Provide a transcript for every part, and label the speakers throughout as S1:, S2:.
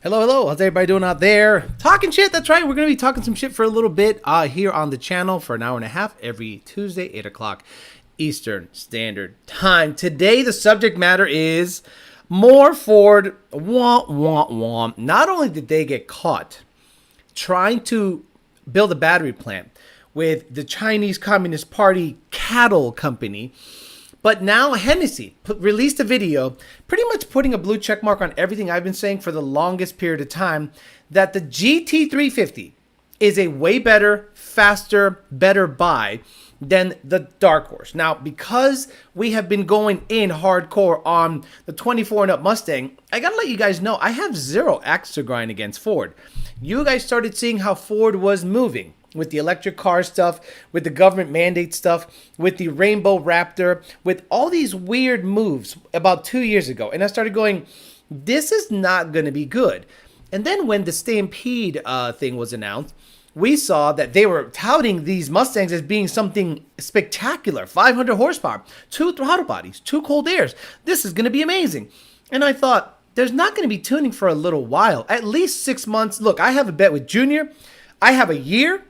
S1: Hello, hello. How's everybody doing out there? Talking shit. That's right. We're going to be talking some shit for a little bit here on the channel for an hour and a half every Tuesday, 8 o'clock Eastern Standard Time. Today, the subject matter is more Ford. Womp, womp, womp. Not only did they get caught trying to build a battery plant with the Chinese Communist Party cattle company, but now Hennessy released a video pretty much putting a blue check mark on everything I've been saying for the longest period of time, that the GT350 is a way better, faster, better buy than the Dark Horse. Now, because we have been going in hardcore on the 24 and up Mustang, I gotta let you guys know I have zero axe to grind against Ford. You guys started seeing how Ford was moving with the electric car stuff, with the government mandate stuff, with the Rainbow Raptor, with all these weird moves about 2 years ago. And I started going, this is not going to be good. And then when the Stampede thing was announced, we saw that they were touting these Mustangs as being something spectacular. 500 horsepower, 2 throttle bodies, 2 cold airs. This is going to be amazing. And I thought, there's not going to be tuning for a little while, at least 6 months. Look, I have a bet with Junior. I have a year.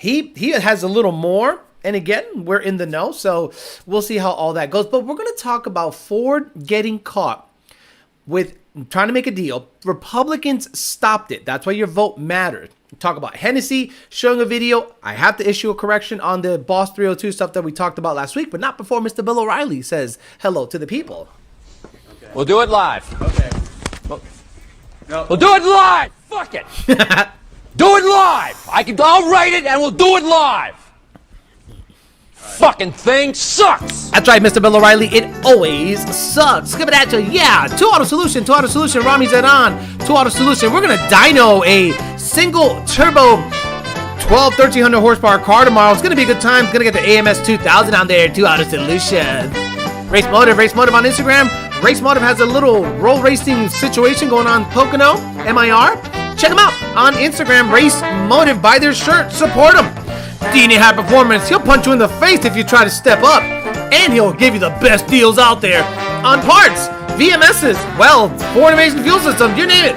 S1: He has a little more, and again, we're in the know, so we'll see how all that goes. But we're going to talk about Ford getting caught with trying to make a deal. Republicans stopped it. That's why your vote mattered. We talk about Hennessy showing a video. I have to issue a correction on the Boss 302 stuff that we talked about last week, but not before Mr. Bill O'Reilly says hello to the people.
S2: Okay. We'll do it live.
S3: Okay.
S2: We'll do it live. Fuck it. Do it live! I'll write it and we'll do it live! Fucking thing sucks!
S1: That's right, Mr. Bill O'Reilly. It always sucks. Give it at you. Yeah. 2-Auto Solution. 2-Auto Solution. Rami Zedan. 2-Auto Solution. We're going to dyno a single turbo 1300 horsepower car tomorrow. It's going to be a good time. It's going to get the AMS 2000 on there. 2-Auto Solution. Race Motive on Instagram. Race Motive has a little roll racing situation going on. Pocono. MIR. Check them out on Instagram, Race Motive. Buy their shirt, support them. DNA High Performance, he'll punch you in the face if you try to step up. And he'll give you the best deals out there on parts, VMSs, well, Ford Innovation Fuel Systems, you name it.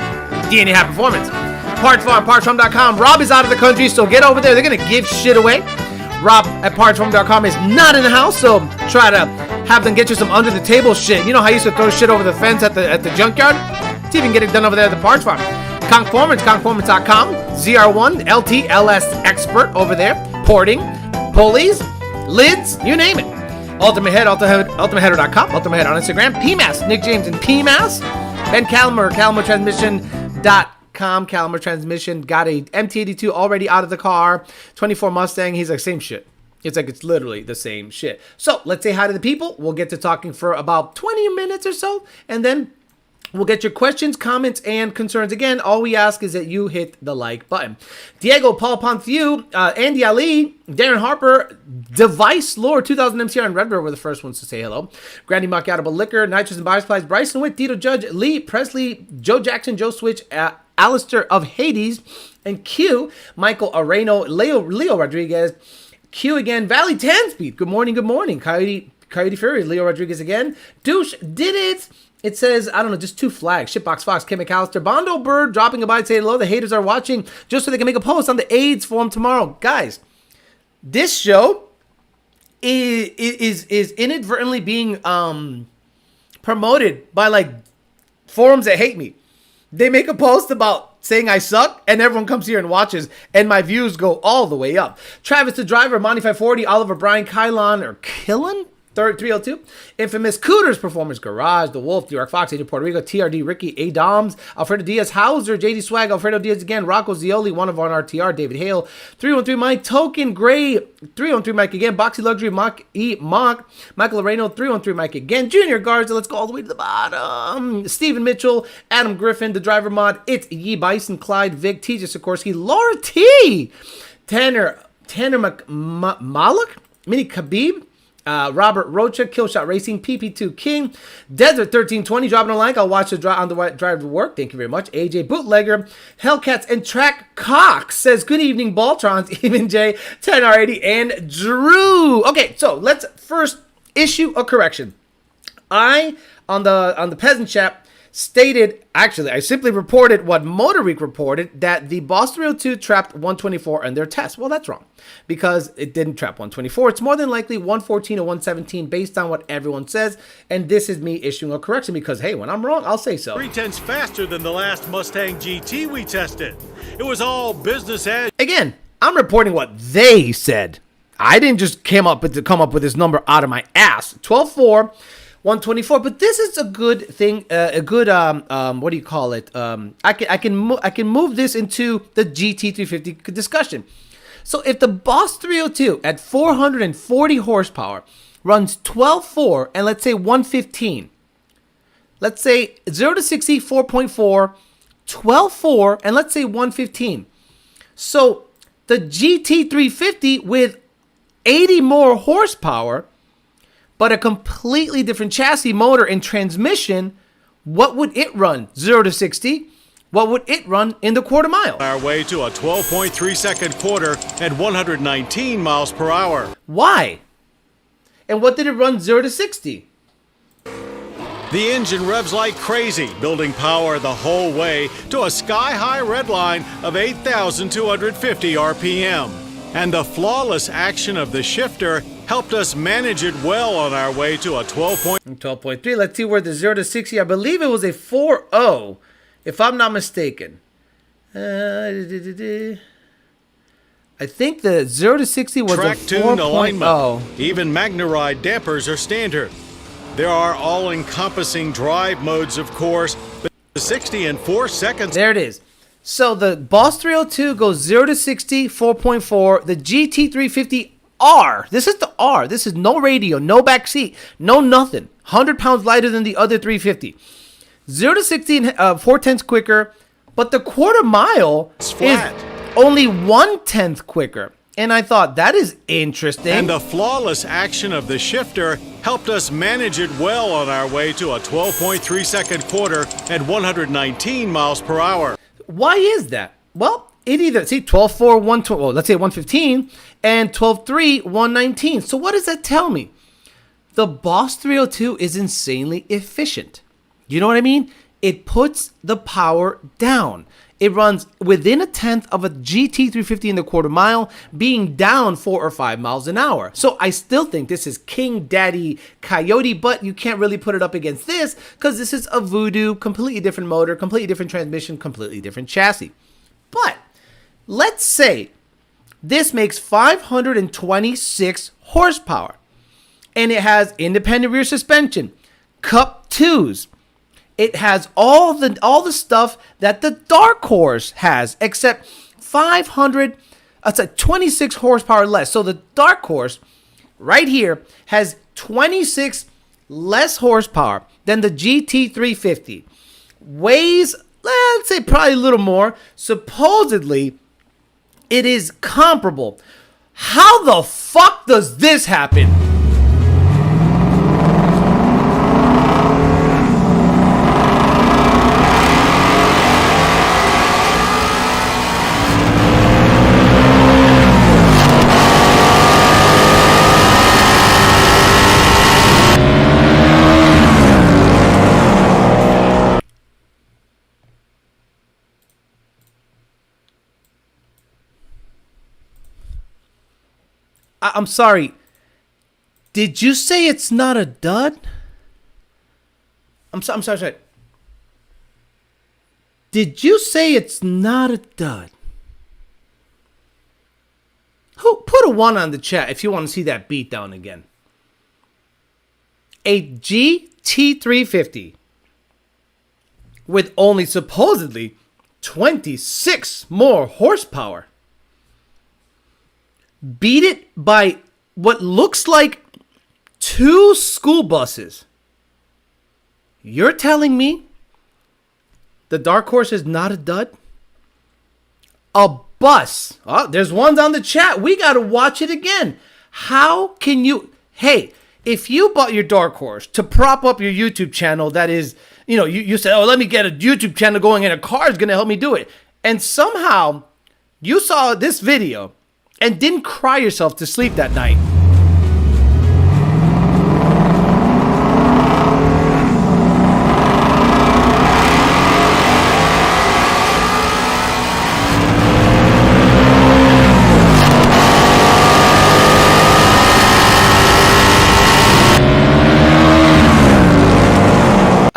S1: DNA High Performance. Parts Farm, partsfarm.com. Rob is out of the country, so get over there. They're going to give shit away. Rob at partsfarm.com is not in the house, so try to have them get you some under the table shit. You know how I used to throw shit over the fence at the junkyard? See if you can get it done over there at the Parts Farm. Conformance.com, ZR1, LT, LS expert over there. Porting, pulleys, lids, you name it. Ultimate Head, ultimateheader.com, Ultimate Head on Instagram. PMAS, Nick James and PMAS. Ben Calamer, CalamerTransmission.com. Calamer Transmission got a MT82 already out of the car. 24 Mustang, he's like, same shit. It's like it's literally the same shit. So let's say hi to the people. We'll get to talking for about 20 minutes or so, and then we'll get your questions, comments, and concerns. Again, all we ask is that you hit the like button. Diego, Paul Ponthieu, Andy Ali, Darren Harper, Device Lord, 2000 MCR, and Redbird were the first ones to say hello. Grandy Macchiato Liquor, Nitrous and Biosupplies, Bryson Witt, Tito Judge, Lee Presley, Joe Jackson, Joe Switch, Alistair of Hades, and Q, Michael Areno, Leo Rodriguez, Q again, Valley Tanspeed. Good morning, good morning. Coyote Fury, Leo Rodriguez again. Douche did it. It says, I don't know, just 2 flags. Shitbox Fox, Kim McAllister, Bondo Bird dropping a by to say hello. The haters are watching just so they can make a post on the AIDS forum tomorrow. Guys, this show is inadvertently being promoted by like forums that hate me. They make a post about saying I suck, and everyone comes here and watches, and my views go all the way up. Travis the Driver, Monty 540, Oliver Brian, Kylon, or Killen? 302, Infamous Cooters Performance Garage, The Wolf, The York Fox, Agent Puerto Rico, TRD, Ricky, A. Doms, Alfredo Diaz, Hauser, JD Swag, Alfredo Diaz again, Rocco Zioli, one of on RTR, David Hale, 313 Mike, Token Gray, 313 Mike again, Boxy Luxury, Mock E. Mock, Michael Areno, 313 Mike again, Junior Garza, let's go all the way to the bottom, Stephen Mitchell, Adam Griffin, The Driver Mod, It's Ye Bison, Clyde, Vic, TJ Sikorsky, Laura T, Tanner Malik, Mini Khabib, Robert Rocha, Killshot Racing, PP2 King, Desert 1320, dropping a like. I'll watch the drive to work. Thank you very much. AJ Bootlegger, Hellcats, and Track Cox says, good evening, Baltrons, Even J, 10R80, and Drew. Okay, so let's first issue a correction. I, on the peasant chat, stated, actually, I simply reported what Motor Week reported, that the Boss 302 trapped 124 in their test. Well, that's wrong, because it didn't trap 124. It's more than likely 114 or 117 based on what everyone says, and this is me issuing a correction because, hey, when I'm wrong, I'll say so.
S3: 3/10 faster than the last Mustang GT we tested. It was all business as...
S1: Again, I'm reporting what they said. I didn't just come up with this number out of my ass. 12.4. 124, but this is a good thing, a good what do you call it? I can move this into the GT350 discussion. So if the Boss 302 at 440 horsepower runs 12.4 and let's say 115, let's say 0 to 60 4.4, 12.4 and let's say 115. So the GT350 with 80 more horsepower, but a completely different chassis, motor, and transmission, what would it run? 0 to 60? What would it run in the quarter mile?
S3: Our way to a 12.3 second quarter at 119 miles per hour.
S1: Why? And what did it run 0 to 60?
S3: The engine revs like crazy, building power the whole way to a sky-high red line of 8,250 RPM. And the flawless action of the shifter helped us manage it well on our way to a
S1: 12.3. Let's see where the 0 to 60, I believe it was a 4.0, if I'm not mistaken. I think the 0 to 60 was
S3: track
S1: a 4.0.
S3: tune alignment. Even MagneRide dampers are standard. There are all-encompassing drive modes, of course, but 60 in 4 seconds.
S1: There it is. So the Boss 302 goes 0 to 60, 4.4. The GT350 R, this is the R. This is no radio, no back seat, no nothing. 100 pounds lighter than the other 350. 0 to 60 in 4/10 quicker, but the quarter mile is only 1/10 quicker. And I thought, that is interesting.
S3: And the flawless action of the shifter helped us manage it well on our way to a 12.3 second quarter at 119 miles per hour.
S1: Why is that? Well, it either, see, 12.4, 120, well, let's say 115, and 12.3, 119. So what does that tell me? The Boss 302 is insanely efficient. You know what I mean? It puts the power down. It runs within 1/10 of a GT350 in the quarter mile, being down 4 or 5 miles an hour. So I still think this is King Daddy Coyote, but you can't really put it up against this because this is a Voodoo, completely different motor, completely different transmission, completely different chassis. But let's say this makes 526 horsepower and it has independent rear suspension, Cup 2s. It has all the stuff that the Dark Horse has, except 26 horsepower less. So the Dark Horse right here has 26 less horsepower than the GT350. Weighs, let's say, probably a little more. Supposedly, it is comparable. How the fuck does this happen? I'm sorry. Did you say it's not a dud? I'm sorry. Did you say it's not a dud? Who put a 1 on the chat if you want to see that beatdown again? A GT350 with only supposedly 26 more horsepower. Beat it by what looks like 2 school buses. You're telling me the Dark Horse is not a dud? A bus. Oh, there's ones on the chat. We got to watch it again. How can you... Hey, if you bought your Dark Horse to prop up your YouTube channel, that is, you said, oh, let me get a YouTube channel going and a car is going to help me do it. And somehow you saw this video and didn't cry yourself to sleep that night.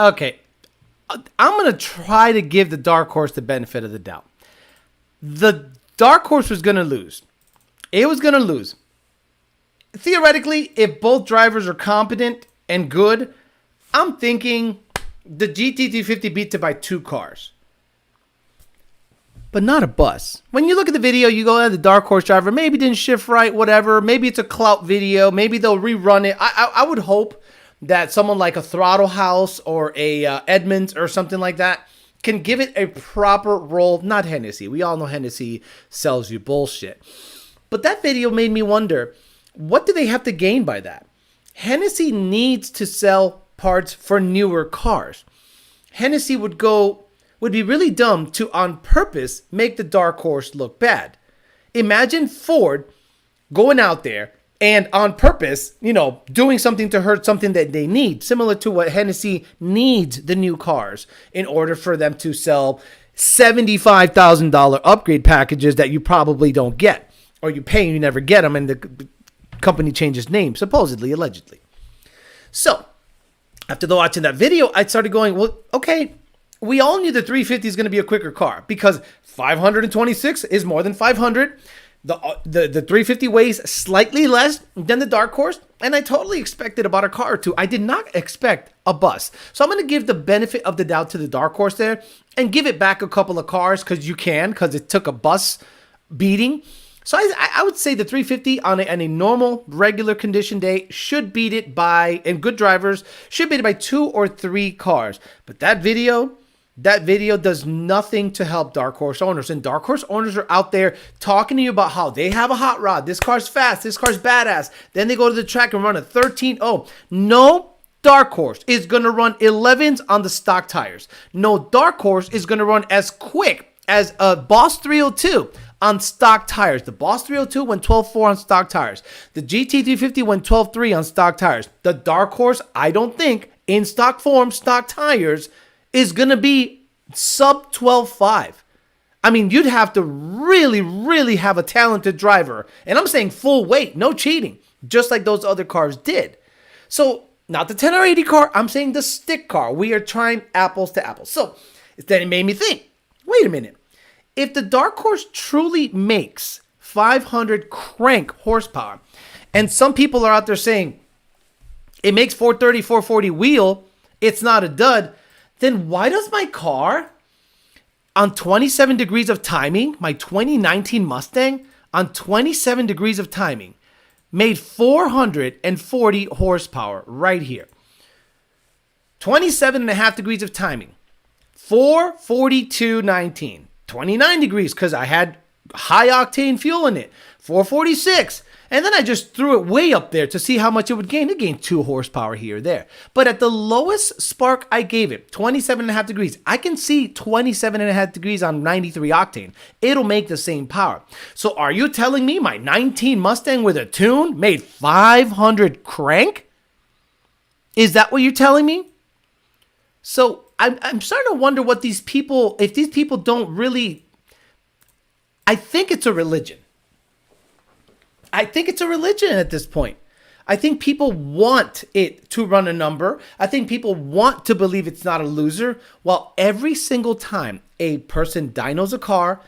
S1: Okay, I'm going to try to give the dark horse the benefit of the doubt. The dark horse was going to lose. It was going to lose. Theoretically, if both drivers are competent and good, I'm thinking the GT350 beats it by 2 cars. But not a bus. When you look at the video, you go, the dark horse driver maybe didn't shift right, whatever. Maybe it's a clout video. Maybe they'll rerun it. I would hope that someone like a Throttle House or a Edmunds or something like that can give it a proper roll. Not Hennessy. We all know Hennessy sells you bullshit. But that video made me wonder, what do they have to gain by that? Hennessy needs to sell parts for newer cars. Hennessy would be really dumb to on purpose make the dark horse look bad. Imagine Ford going out there and on purpose, doing something to hurt something that they need, similar to what Hennessy needs the new cars in order for them to sell $75,000 upgrade packages that you probably don't get, or you pay and you never get them, and the company changes name, supposedly, allegedly. So, after watching that video, I started going, well, okay, we all knew the 350 is going to be a quicker car because 526 is more than 500. The 350 weighs slightly less than the dark horse, and I totally expected about a car or two. I did not expect a bus. So I'm going to give the benefit of the doubt to the dark horse there and give it back a couple of cars because it took a bus beating. So I would say the 350 on a normal, regular condition day should beat it by, and good drivers should beat it by 2 or 3 cars. But that video does nothing to help dark horse owners. And dark horse owners are out there talking to you about how they have a hot rod. This car's fast. This car's badass. Then they go to the track and run a 13.0. No dark horse is going to run 11s on the stock tires. No dark horse is going to run as quick as a Boss 302 on stock tires. The Boss 302 went 12.4 on stock tires. The GT350 went 12.3 on stock tires. The dark horse, I don't think, in stock form, stock tires, is going to be sub 12.5. I mean, you'd have to really, really have a talented driver. And I'm saying full weight, no cheating, just like those other cars did. So, not the 10 or 80 car, I'm saying the stick car. We are trying apples to apples. So, then it made me think, wait a minute. If the dark horse truly makes 500 crank horsepower, and some people are out there saying it makes 430, 440 wheel, it's not a dud, then why does my car on 27 degrees of timing, my 2019 Mustang, on 27 degrees of timing, made 440 horsepower right here? 27.5 degrees of timing, 442.19. 29 degrees because I had high octane fuel in it, 446. And then I just threw it way up there to see how much it would gain. It gained 2 horsepower here or there. But at the lowest spark I gave it, 27.5 degrees, I can see 27.5 degrees on 93 octane. It'll make the same power. So are you telling me my 19 Mustang with a tune made 500 crank? Is that what you're telling me? So I'm starting to wonder what these people, if these people don't really, I think it's a religion. I think it's a religion at this point. I think people want it to run a number. I think people want to believe it's not a loser. While every single time a person dynos a car,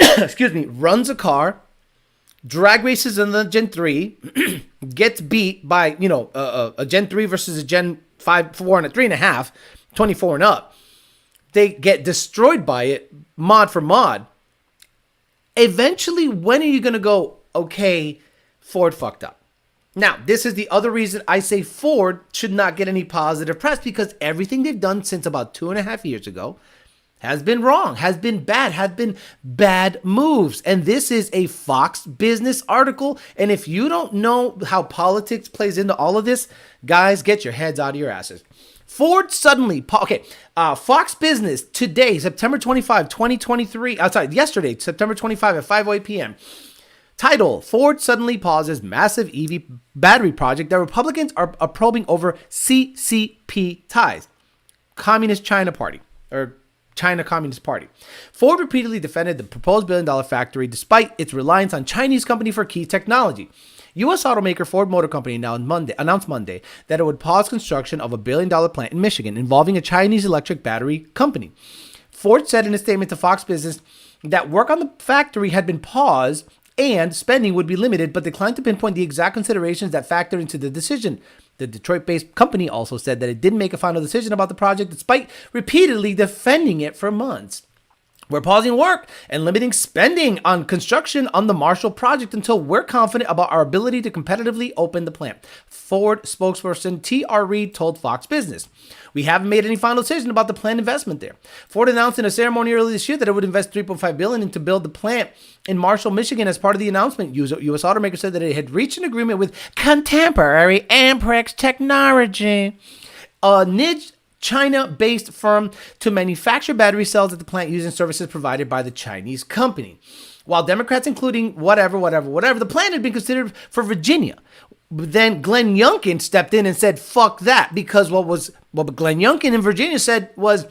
S1: runs a car, drag races in the Gen 3, gets beat by, a Gen 3 versus a Gen 5, 4, and a 3.5, 24 and up. They get destroyed by it, mod for mod. Eventually, when are you going to go, okay, Ford fucked up? Now, this is the other reason I say Ford should not get any positive press, because everything they've done since about 2.5 years ago has been wrong, has been bad moves. And this is a Fox Business article. And if you don't know how politics plays into all of this, guys, get your heads out of your asses. Ford suddenly, Fox Business today, September 25, 2023, yesterday, September 25 at 5:08 p.m. Title, Ford suddenly pauses massive EV battery project that Republicans are probing over CCP ties. Communist China Party, or China Communist Party. Ford repeatedly defended the proposed $1 billion factory despite its reliance on Chinese company for key technology. U.S. automaker Ford Motor Company announced Monday that it would pause construction of a $1 billion plant in Michigan involving a Chinese electric battery company. Ford said in a statement to Fox Business that work on the factory had been paused and spending would be limited, but declined to pinpoint the exact considerations that factor into the decision. The Detroit-based company also said that it didn't make a final decision about the project despite repeatedly defending it for months. We're pausing work and limiting spending on construction on the Marshall project until we're confident about our ability to competitively open the plant, Ford spokesperson T.R. Reid told Fox Business. We haven't made any final decision about the planned investment there. Ford announced in a ceremony earlier this year that it would invest $3.5 billion to build the plant in Marshall, Michigan. As part of the announcement, U.S. automaker said that it had reached an agreement with contemporary Amprex technology, a niche China-based firm, to manufacture battery cells at the plant using services provided by the Chinese company. While Democrats, including whatever, the plan had been considered for Virginia. Then Glenn Youngkin stepped in and said, fuck that, because what Glenn Youngkin in Virginia said was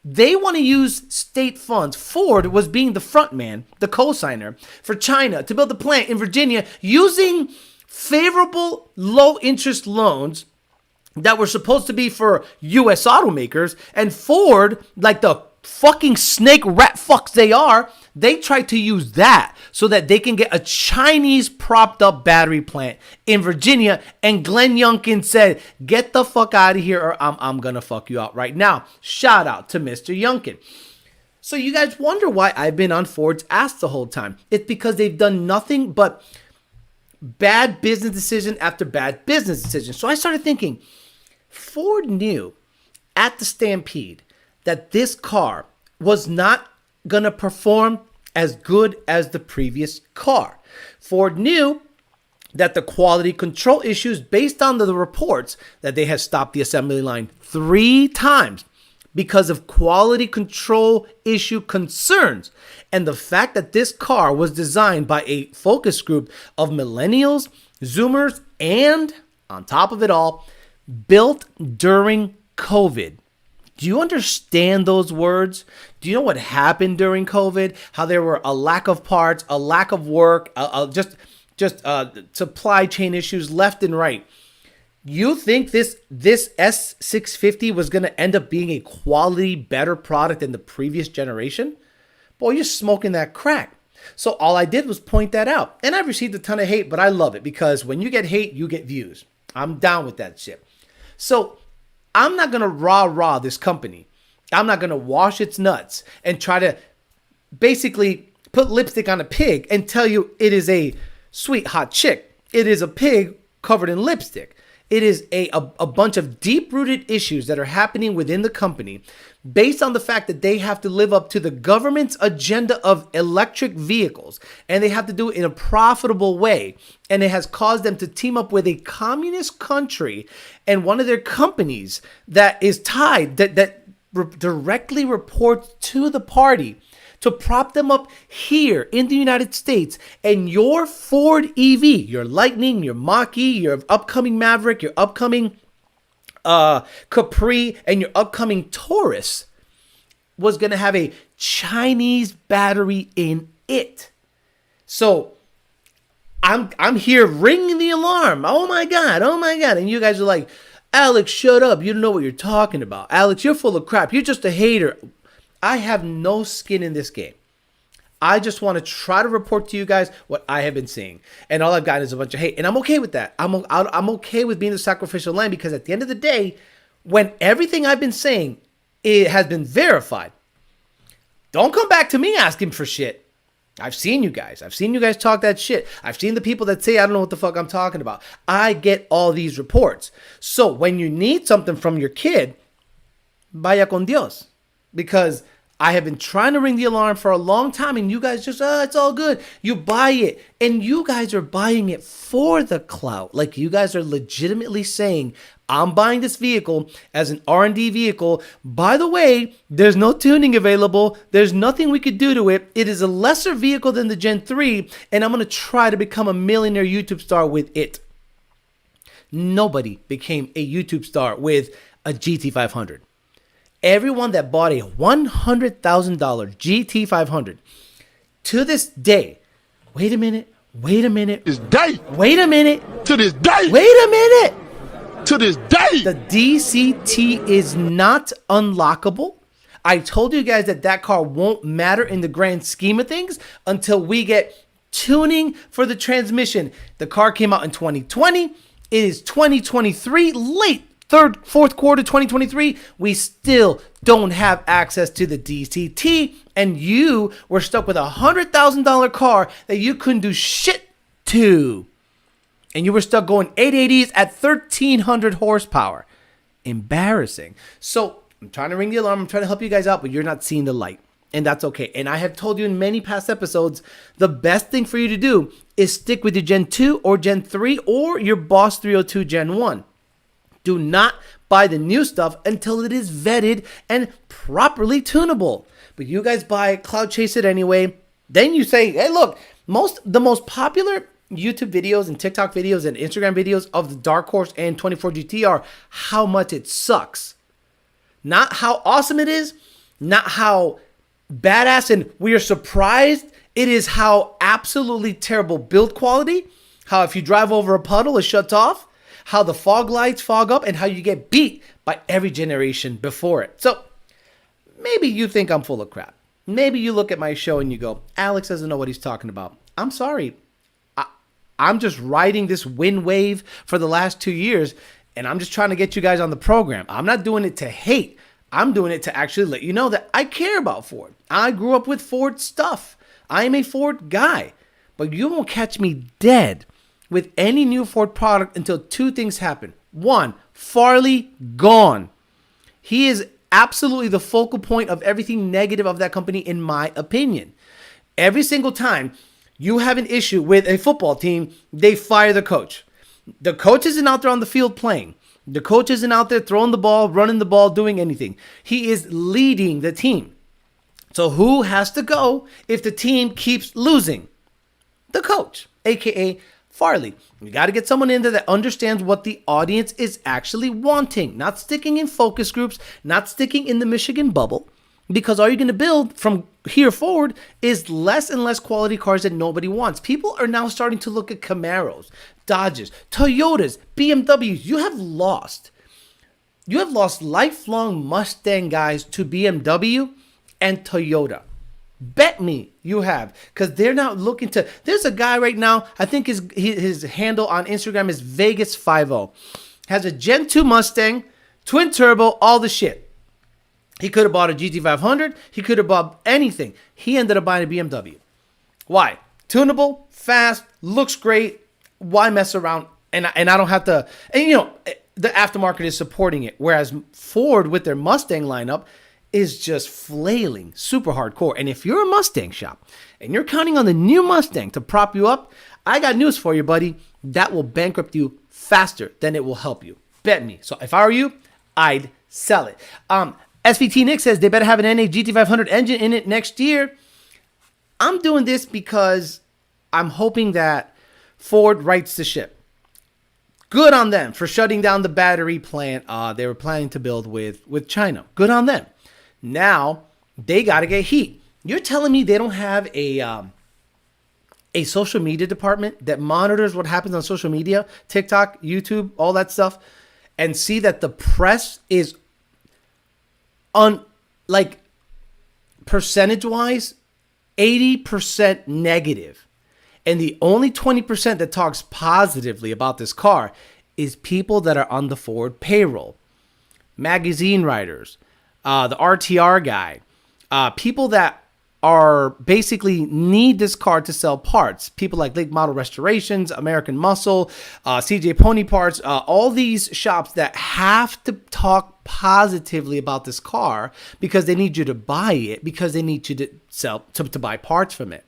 S1: they want to use state funds. Ford was being the front man, the co-signer for China to build the plant in Virginia using favorable low-interest loans that were supposed to be for U.S. automakers, and Ford, like the fucking snake rat fucks they are, they tried to use that so that they can get a Chinese propped up battery plant in Virginia, and Glenn Youngkin said, get the fuck out of here or I'm gonna fuck you out right now. Shout out to Mr. Youngkin. So you guys wonder why I've been on Ford's ass the whole time. It's because they've done nothing but bad business decision after bad business decision. So I started thinking, Ford knew at the Stampede that this car was not going to perform as good as the previous car. Ford knew that the quality control issues, based on the reports that they had stopped the assembly line 3 times because of quality control issue concerns, and the fact that this car was designed by a focus group of millennials, Zoomers, and on top of it all, built during COVID. Do you understand those words? Do you know what happened during COVID? How there were a lack of parts, a lack of work, just supply chain issues left and right. You think this S650 was going to end up being a quality, better product than the previous generation? Boy, you're smoking that crack. So all I did was point that out. And I've received a ton of hate, but I love it because when you get hate, you get views. I'm down with that shit. So I'm not going to rah-rah this company. I'm not going to wash its nuts and try to basically put lipstick on a pig and tell you it is a sweet hot chick. It is a pig covered in lipstick. It is a bunch of deep-rooted issues that are happening within the company based on the fact that they have to live up to the government's agenda of electric vehicles, and they have to do it in a profitable way. And it has caused them to team up with a communist country and one of their companies that is tied, that directly reports to the party, to prop them up here in the United States. And your Ford EV, your Lightning, your Mach-E, your upcoming Maverick, your upcoming Capri, and your upcoming Taurus was going to have a Chinese battery in it. So I'm here ringing the alarm. Oh my God. And you guys are like, Alex, shut up. You don't know what you're talking about. Alex, you're full of crap. You're just a hater. I have no skin in this game. I just want to try to report to you guys what I have been seeing. And all I've gotten is a bunch of hate. And I'm okay with that. I'm okay with being the sacrificial lamb, because at the end of the day, when everything I've been saying, it has been verified, don't come back to me asking for shit. I've seen you guys. I've seen you guys talk that shit. I've seen the people that say I don't know what the fuck I'm talking about. I get all these reports. So when you need something from your kid, vaya con Dios. Because I have been trying to ring the alarm for a long time, and you guys just, it's all good. You buy it, and you guys are buying it for the clout. Like, you guys are legitimately saying, I'm buying this vehicle as an R&D vehicle. By the way, there's no tuning available. There's nothing we could do to it. It is a lesser vehicle than the Gen 3, and I'm going to try to become a millionaire YouTube star with it. Nobody became a YouTube star with a GT500. Everyone that bought a $100,000 GT500 to this day, wait a minute, Wait a minute.
S4: This day.
S1: Wait a minute.
S4: To this day.
S1: Wait a minute.
S4: To this day.
S1: The DCT is not unlockable. I told you guys that car won't matter in the grand scheme of things until we get tuning for the transmission. The car came out in 2020. It is 2023, late fourth quarter 2023. We still don't have access to the DCT, and you were stuck with a $100,000 car that you couldn't do shit to. And you were stuck going 880s at 1,300 horsepower. Embarrassing. So I'm trying to ring the alarm. I'm trying to help you guys out, but you're not seeing the light. And that's okay. And I have told you in many past episodes, the best thing for you to do is stick with your Gen 2 or Gen 3 or your Boss 302 Gen 1. Do not buy the new stuff until it is vetted and properly tunable. But you guys buy Cloud Chase it anyway. Then you say, hey, look, the most popular YouTube videos and TikTok videos and Instagram videos of the Dark Horse and 24 GT are how much it sucks. Not how awesome it is, not how badass and we are surprised. It is how absolutely terrible build quality, how if you drive over a puddle, it shuts off, how the fog lights fog up, and how you get beat by every generation before it. So maybe you think I'm full of crap. Maybe you look at my show and you go, Alex doesn't know what he's talking about. I'm sorry. I'm just riding this wind wave for the last 2 years, and I'm just trying to get you guys on the program. I'm not doing it to hate. I'm doing it to actually let you know that I care about Ford. I grew up with Ford stuff. I am a Ford guy. But you won't catch me dead with any new Ford product until two things happen. One, Farley gone. He is absolutely the focal point of everything negative of that company, in my opinion. Every single time you have an issue with a football team, they fire the coach. The coach isn't out there on the field playing. The coach isn't out there throwing the ball, running the ball, doing anything. He is leading the team. So who has to go if the team keeps losing? The coach, aka Farley. You got to get someone in there that understands what the audience is actually wanting. Not sticking in focus groups, not sticking in the Michigan bubble. Because all you're going to build from here forward is less and less quality cars that nobody wants. People are now starting to look at Camaros, Dodges, Toyotas, BMWs. You have lost lifelong Mustang guys to BMW and Toyota. Bet me you have, because they're not looking to. There's a guy right now, I think his handle on Instagram is Vegas50. Has a Gen 2 Mustang, twin turbo, all the shit. He could have bought a GT500. He could have bought anything. He ended up buying a BMW. Why? Tunable, fast, looks great. Why mess around? And I don't have to. And you know, the aftermarket is supporting it. Whereas Ford with their Mustang lineup is just flailing super hardcore. And if you're a Mustang shop and you're counting on the new Mustang to prop you up, I got news for you, buddy. That will bankrupt you faster than it will help you. Bet me. So if I were you, I'd sell it. SVT Nick says they better have an NA GT500 engine in it next year. I'm doing this because I'm hoping that Ford rights the ship. Good on them for shutting down the battery plant they were planning to build with China. Good on them. Now they got to get heat. You're telling me they don't have a social media department that monitors what happens on social media, TikTok, YouTube, all that stuff, and see that the press is on, like, percentage-wise, 80% negative. And the only 20% that talks positively about this car is people that are on the Ford payroll. Magazine writers, the RTR guy, people that are basically need this car to sell parts. People like Lake Model Restorations, American Muscle, CJ Pony Parts, all these shops that have to talk positively about this car because they need you to buy it, because they need you to sell to buy parts from it.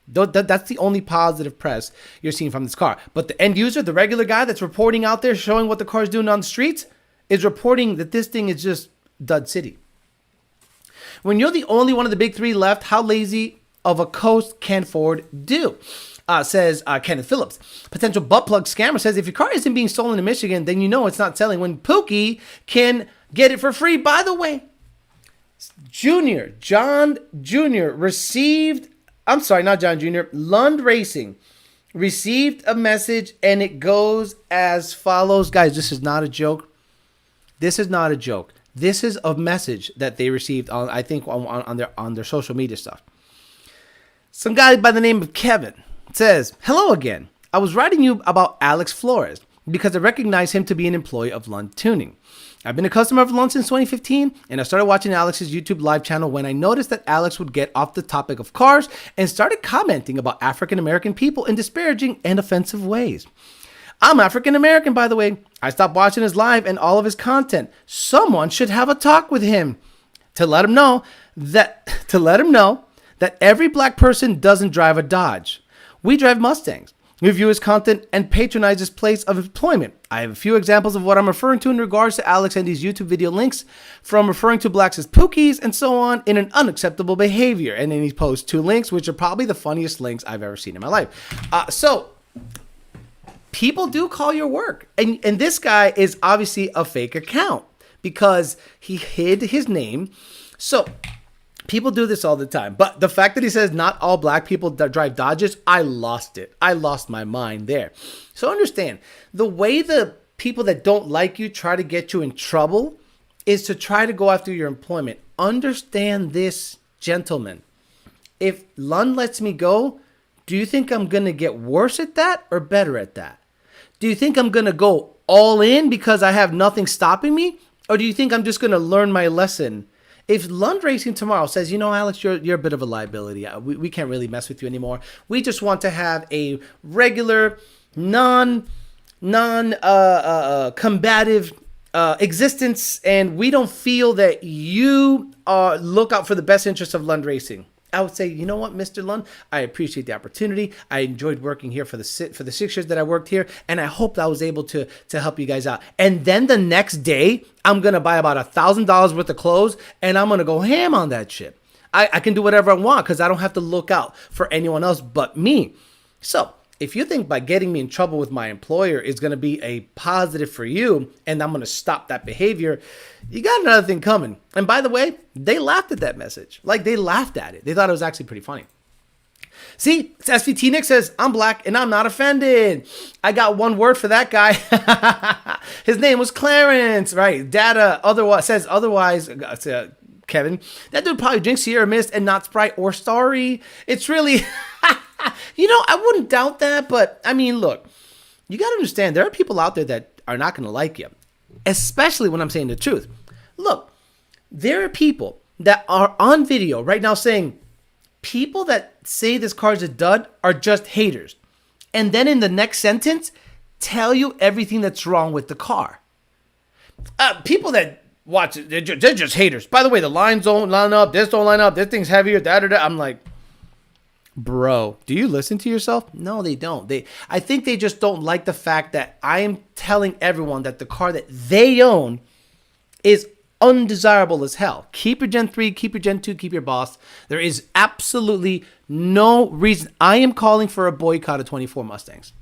S1: That's the only positive press you're seeing from this car. But the end user, the regular guy that's reporting out there, showing what the car's doing on the streets, is reporting that this thing is just dud city. When you're the only one of the big three left, how lazy of a coast can Ford do? Says Kenneth Phillips. Potential butt plug scammer says, if your car isn't being stolen in Michigan, then you know it's not selling when Pookie can get it for free. By the way, John Jr. received, I'm sorry, not John Jr., Lund Racing received a message, and it goes as follows. Guys, this is not a joke. This is not a joke. This is a message that they received on, I think, on their social media stuff. Some guy by the name of Kevin says, "Hello again. I was writing you about Alex Flores because I recognize him to be an employee of Lund Tuning. I've been a customer of Lund since 2015, and I started watching Alex's YouTube live channel when I noticed that Alex would get off the topic of cars and started commenting about African American people in disparaging and offensive ways. I'm African American, by the way. I stopped watching his live and all of his content. Someone should have a talk with him to let him know that every black person doesn't drive a Dodge. We drive Mustangs. We view his content and patronize his place of employment. I have a few examples of what I'm referring to in regards to Alex and these YouTube video links, from referring to blacks as pookies and so on, in an unacceptable behavior." And then he posts 2 links, which are probably the funniest links I've ever seen in my life. So people do call your work. And this guy is obviously a fake account because he hid his name. So people do this all the time. But the fact that he says not all black people that drive Dodges, I lost it. I lost my mind there. So understand, the way the people that don't like you try to get you in trouble is to try to go after your employment. Understand this, gentlemen. If Lund lets me go, do you think I'm going to get worse at that or better at that? Do you think I'm going to go all in because I have nothing stopping me? Or do you think I'm just going to learn my lesson? If Lund Racing tomorrow says, you know, Alex, you're a bit of a liability. We can't really mess with you anymore. We just want to have a regular, combative existence, and we don't feel that you look out for the best interests of Lund Racing. I would say, you know what, Mr. Lund, I appreciate the opportunity. I enjoyed working here for the 6 years that I worked here, and I hope I was able to help you guys out. And then the next day, I'm going to buy about $1,000 worth of clothes, and I'm going to go ham on that shit. I can do whatever I want because I don't have to look out for anyone else but me. So if you think by getting me in trouble with my employer is going to be a positive for you and I'm going to stop that behavior, you got another thing coming. And by the way, they laughed at that message. Like, they laughed at it. They thought it was actually pretty funny. See, SVT Nick says, "I'm black and I'm not offended." I got one word for that guy. His name was Clarence, right? Data says otherwise. Kevin, that dude probably drinks Sierra Mist and not Sprite or Starry. It's really, I wouldn't doubt that. But I mean, look, you got to understand, there are people out there that are not going to like you, especially when I'm saying the truth. Look, there are people that are on video right now saying people that say this car is a dud are just haters. And then in the next sentence, tell you everything that's wrong with the car. People that watch it, they're just haters. By the way, the lines don't line up, this don't line up, this thing's heavier, da-da-da. I'm like, bro, do you listen to yourself? No, they don't. I think they just don't like the fact that I am telling everyone that the car that they own is undesirable as hell. Keep your Gen 3, keep your Gen 2, keep your Boss. There is absolutely no reason. I am calling for a boycott of 24 Mustangs.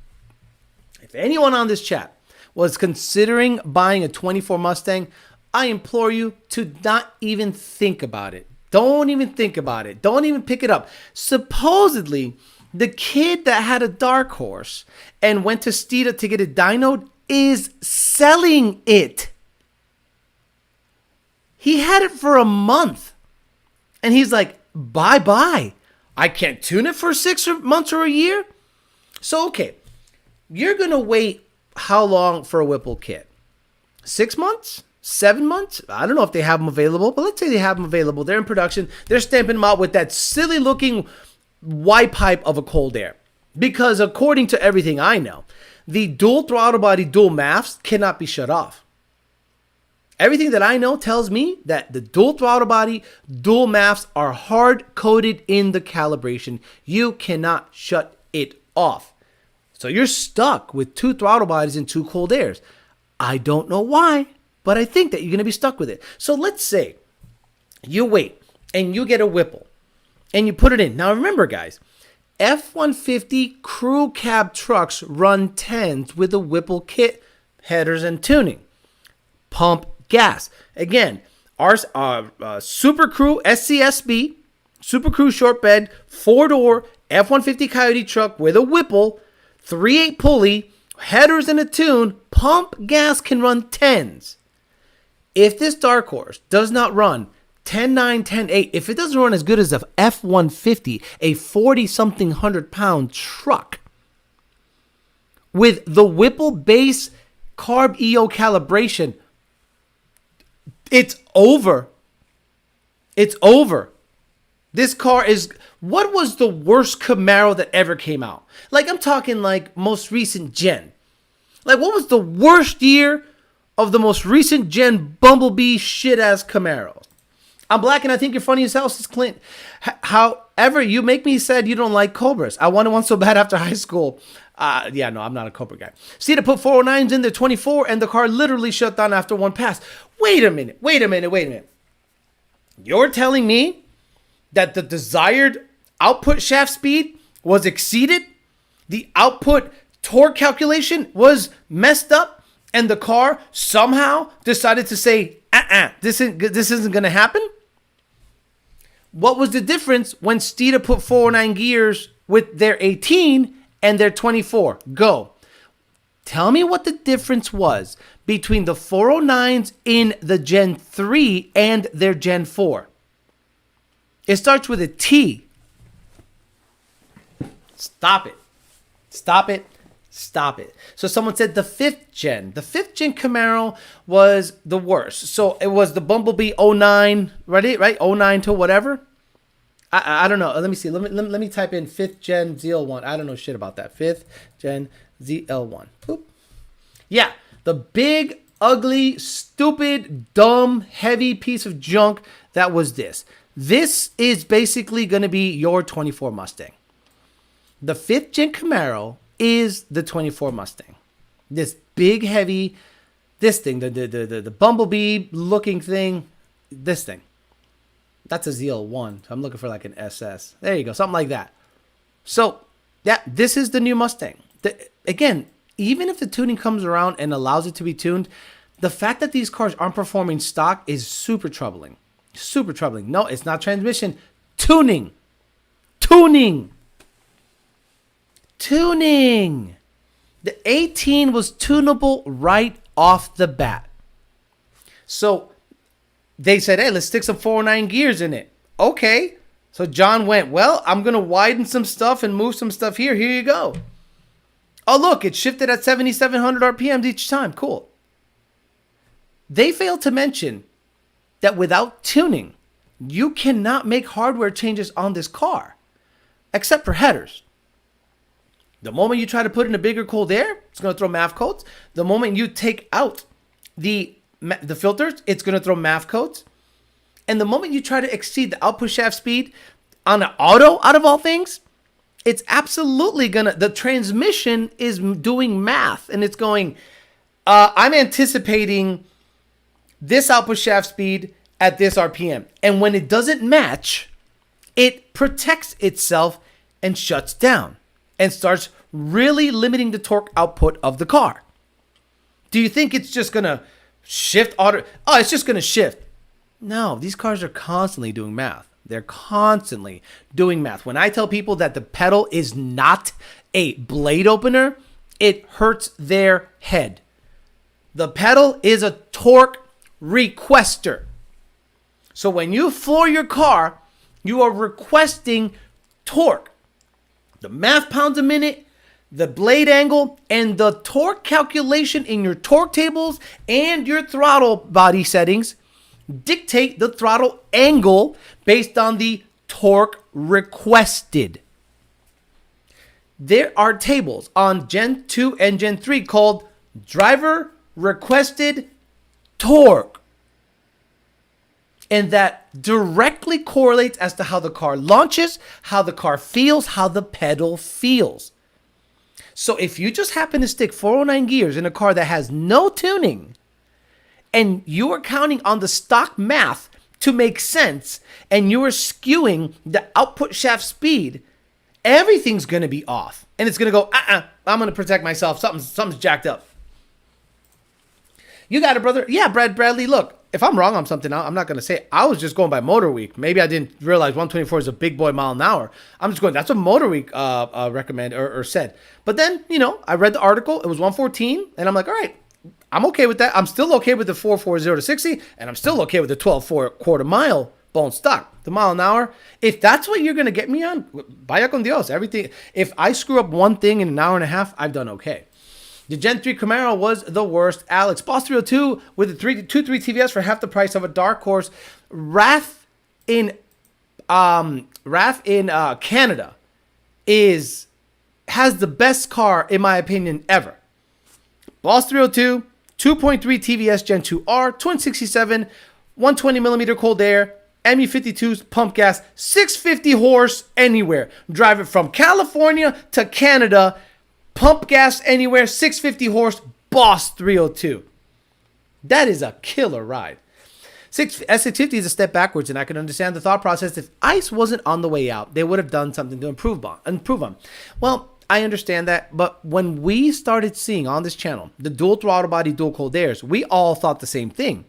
S1: If anyone on this chat was considering buying a 24 Mustang, I implore you to not even think about it. Don't even think about it. Don't even pick it up. Supposedly, the kid that had a dark horse and went to Stita to get it dynoed is selling it. He had it for a month. And he's like, bye-bye. I can't tune it for 6 months or a year. So, okay, you're going to wait how long for a Whipple kit? 6 months? 7 months? I don't know if they have them available, but let's say they have them available. They're in production. They're stamping them out with that silly looking Y pipe of a cold air. Because according to everything I know, the dual throttle body, dual MAFs cannot be shut off. Everything that I know tells me that the dual throttle body, dual MAFs are hard coded in the calibration. You cannot shut it off. So you're stuck with 2 throttle bodies and 2 cold airs. I don't know why, but I think that you're going to be stuck with it. So let's say you wait and you get a Whipple and you put it in. Now remember, guys, F-150 crew cab trucks run 10s with a Whipple kit, headers, and tuning. Pump gas. Again, our Super Crew SCSB, Super Crew short bed, 4-door F-150 Coyote truck with a Whipple 3.8 pulley, headers in a tune, pump gas can run 10s. If this Dark Horse does not run 10.9, 10.8, if it doesn't run as good as a F-150, a 40-something 100-pound truck, with the Whipple base carb EO calibration, it's over. It's over. This car is... What was the worst Camaro that ever came out? Like, I'm talking like most recent gen. Like, what was the worst year of the most recent gen Bumblebee shit-ass Camaro? I'm black and I think you're funny as hell, says Clint. However, you make me sad you don't like Cobras. I wanted one so bad after high school. Yeah, no, I'm not a Cobra guy. See, to put 409s in the 24 and the car literally shut down after one pass. Wait a minute. You're telling me that the desired output shaft speed was exceeded? The output torque calculation was messed up? And the car somehow decided to say, this isn't going to happen? What was the difference when Steeda put 409 gears with their 18 and their 24? Go. Tell me what the difference was between the 409s in the Gen 3 and their Gen 4. It starts with a T. Stop it. So someone said the 5th gen. The 5th gen Camaro was the worst. So it was the Bumblebee 09, right? 09 to whatever. I don't know. Let me see. Let me type in 5th gen ZL1. I don't know shit about that. 5th gen ZL1. Boop. Yeah, the big, ugly, stupid, dumb, heavy piece of junk that was this. This is basically going to be your 24 Mustang. The 5th gen Camaro is the 24 Mustang. This big, heavy, this thing, the Bumblebee looking thing, this thing. That's a ZL1. So I'm looking for like an SS. There you go, something like that. So, yeah, this is the new Mustang. Again, even if the tuning comes around and allows it to be tuned, the fact that these cars aren't performing stock is super troubling. Super troubling. No, it's not transmission. Tuning. The 18 was tunable right off the bat. So they said, hey, let's stick some 409 gears in it. Okay. So John went, well, I'm going to widen some stuff and move some stuff here. Here you go. Oh, look, it shifted at 7,700 RPMs each time. Cool. They failed to mention that without tuning, you cannot make hardware changes on this car, except for headers. The moment you try to put in a bigger cold air, it's going to throw MAF codes. The moment you take out the filters, it's going to throw MAF codes. And the moment you try to exceed the output shaft speed on an auto, out of all things, it's absolutely going to, the transmission is doing math. And it's going, I'm anticipating this output shaft speed at this RPM. And when it doesn't match, it protects itself and shuts down and starts really limiting the torque output of the car. Do you think it's just going to shift auto? Oh, it's just going to shift. No, these cars are constantly doing math. They're constantly doing math. When I tell people that the pedal is not a blade opener, it hurts their head. The pedal is a torque requester. So when you floor your car, you are requesting torque. The math pounds a minute, the blade angle, and the torque calculation in your torque tables and your throttle body settings dictate the throttle angle based on the torque requested. There are tables on Gen 2 and Gen 3 called driver requested torque. And that directly correlates as to how the car launches, how the car feels, how the pedal feels. So if you just happen to stick 409 gears in a car that has no tuning, and you are counting on the stock math to make sense, and you are skewing the output shaft speed, everything's going to be off. And it's going to go, I'm going to protect myself. Something's jacked up. You got it, brother. Yeah, Bradley, look, if I'm wrong on something, I'm not going to say it. I was just going by Motor Week. Maybe I didn't realize 124 is a big boy mile an hour. I'm just going, that's what Motor Week recommended or said. But then, I read the article. It was 114, and I'm like, all right, I'm okay with that. I'm still okay with the 440 to 60, and I'm still okay with the 12.4 quarter mile bone stock, the mile an hour. If that's what you're going to get me on, vaya con Dios. Everything. If I screw up one thing in an hour and a half, I've done okay. The Gen 3 Camaro was the worst. Alex, Boss 302 with the 2.3 TVS for half the price of a dark horse. Wrath in Canada has the best car, in my opinion, ever. Boss 302, 2.3 TVS Gen 2R, 267, 120 millimeter cold air, MU52's pump gas, 650 horse anywhere. Drive it from California to Canada. Pump gas anywhere, 650 horse, Boss 302. That is a killer ride. S650 is a step backwards, and I can understand the thought process. If ICE wasn't on the way out, they would have done something to improve on. Well, I understand that, but when we started seeing on this channel the dual throttle body, dual cold airs, we all thought the same thing.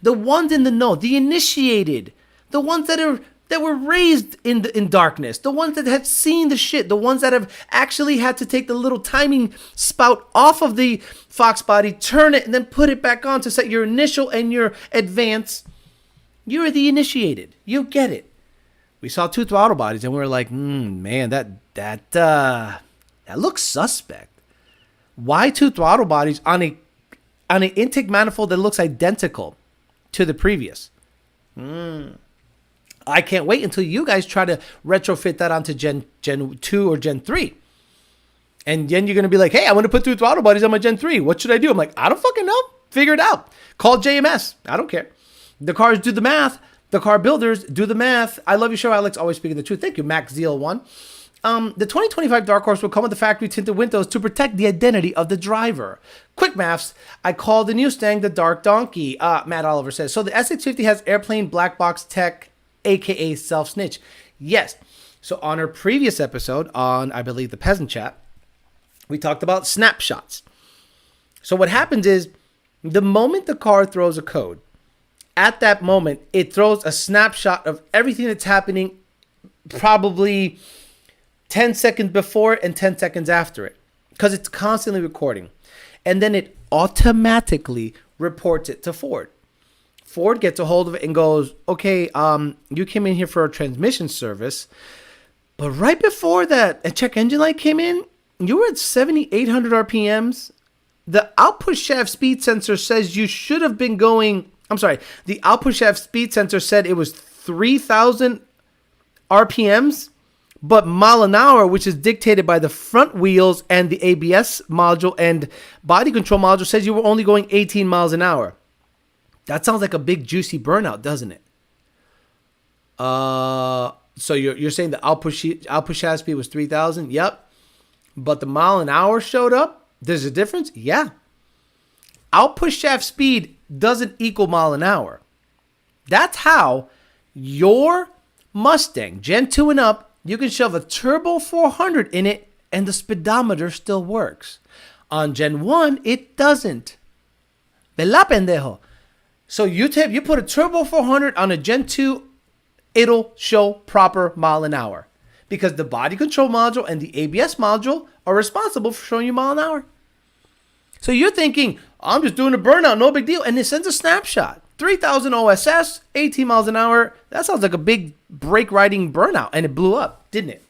S1: The ones in the know, the initiated, the ones that were raised in darkness, the ones that have seen the shit, the ones that have actually had to take the little timing spout off of the Fox body, turn it, and then put it back on to set your initial and your advance. You're the initiated. You get it. We saw two throttle bodies, and we were like, man, that looks suspect. Why two throttle bodies on an intake manifold that looks identical to the previous? I can't wait until you guys try to retrofit that onto Gen 2 or Gen 3. And then you're going to be like, hey, I want to put two throttle bodies on my Gen 3. What should I do? I'm like, I don't fucking know. Figure it out. Call JMS. I don't care. The cars do the math. The car builders do the math. I love your show, Alex. Always speaking the truth. Thank you, Max Zeal1. The 2025 Dark Horse will come with the factory tinted windows to protect the identity of the driver. Quick maths. I call the Mustang the Dark Donkey. Matt Oliver says, so the S650 has airplane black box tech, aka self-snitch. Yes. So on our previous episode on, I believe, the Peasant Chat, we talked about snapshots. So what happens is the moment the car throws a code, at that moment, it throws a snapshot of everything that's happening probably 10 seconds before and 10 seconds after it, because it's constantly recording. And then it automatically reports it to Ford. Ford gets a hold of it and goes, okay, you came in here for a transmission service, but right before that, a check engine light came in, you were at 7,800 RPMs. The output shaft speed sensor says you should have been going, the output shaft speed sensor said it was 3,000 RPMs, but mile an hour, which is dictated by the front wheels and the ABS module and body control module, says you were only going 18 miles an hour. That sounds like a big juicy burnout, doesn't it? So you're saying the output shaft speed was 3,000? Yep. But the mile an hour showed up? There's a difference? Yeah. Output shaft speed doesn't equal mile an hour. That's how your Mustang, Gen 2 and up, you can shove a turbo 400 in it and the speedometer still works. On Gen 1, it doesn't. Bella pendejo. So you put a turbo 400 on a Gen 2, it'll show proper mile an hour. Because the body control module and the ABS module are responsible for showing you mile an hour. So you're thinking, I'm just doing a burnout, no big deal. And it sends a snapshot. 3,000 OSS, 18 miles an hour. That sounds like a big brake riding burnout. And it blew up, didn't it?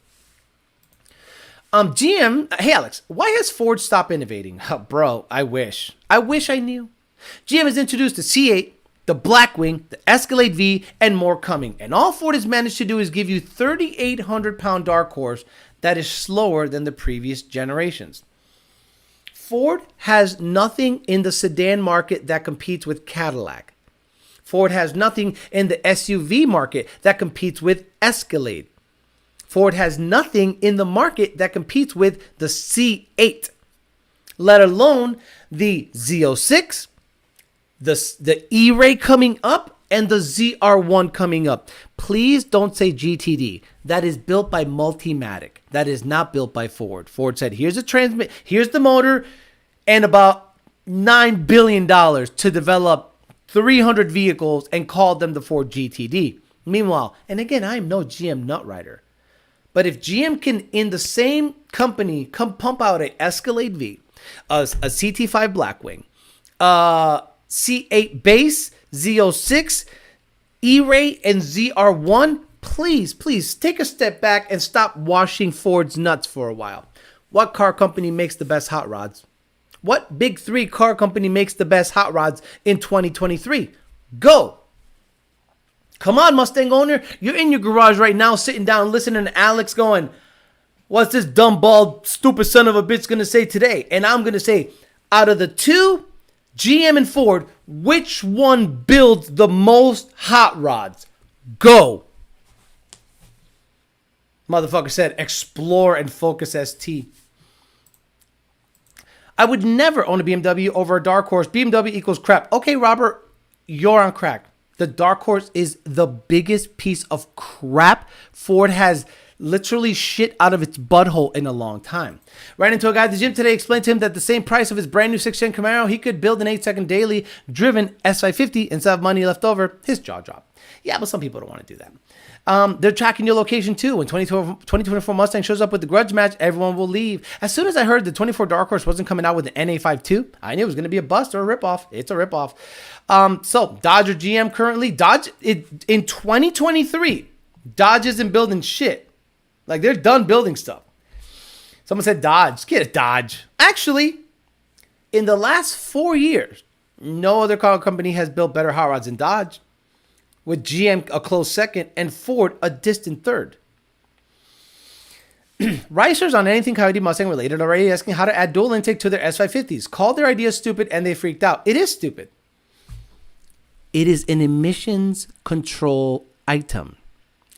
S1: GM, hey Alex, why has Ford stopped innovating? Oh, bro, I wish I knew. GM has introduced the C8, the Blackwing, the Escalade V, and more coming. And all Ford has managed to do is give you 3,800 pound Dark Horse that is slower than the previous generations. Ford has nothing in the sedan market that competes with Cadillac. Ford has nothing in the SUV market that competes with Escalade. Ford has nothing in the market that competes with the C8, let alone the Z06, the E-Ray coming up, and the ZR1 coming up. Please don't say GTD. That is built by Multimatic. That is not built by Ford. Ford said, here's the motor, and about $9 billion to develop 300 vehicles and called them the Ford GTD. Meanwhile, and again, I am no GM nut-rider, but if GM can, in the same company, pump out a Escalade V, a CT5 Blackwing, C8 Base, Z06, E-Ray, and ZR1, please take a step back and stop washing Ford's nuts for a while. What car company makes the best hot rods? What big three car company makes the best hot rods in 2023? Go! Come on, Mustang owner. You're in your garage right now sitting down listening to Alex going, what's this dumb, bald, stupid son of a bitch going to say today? And I'm going to say, out of the two, GM and Ford, which one builds the most hot rods? Go! Motherfucker said, Explore and Focus ST. I would never own a BMW over a Dark Horse. BMW equals crap. Okay, Robert, you're on crack. The Dark Horse is the biggest piece of crap Ford has literally shit out of its butthole in a long time. Ran into a guy at the gym today, explained to him that the same price of his brand new 6th gen Camaro, he could build an 8-second daily driven S550 and still have money left over. His jaw dropped. Yeah, but some people don't want to do that. They're tracking your location too. When 2024 Mustang shows up with the grudge match, everyone will leave. As soon as I heard the 24 Dark Horse wasn't coming out with an NA52, I knew it was going to be a bust or a ripoff. It's a ripoff. So Dodge or GM currently? Dodge, in 2023, Dodge isn't building shit. Like, they're done building stuff. Someone said Dodge. Just get a Dodge. Actually, in the last 4 years, no other car company has built better hot rods than Dodge, with GM a close second and Ford a distant third. Ricers on anything Coyote Mustang related are already asking how to add dual intake to their S550s. Called their idea stupid and they freaked out. It is stupid. It is an emissions control item.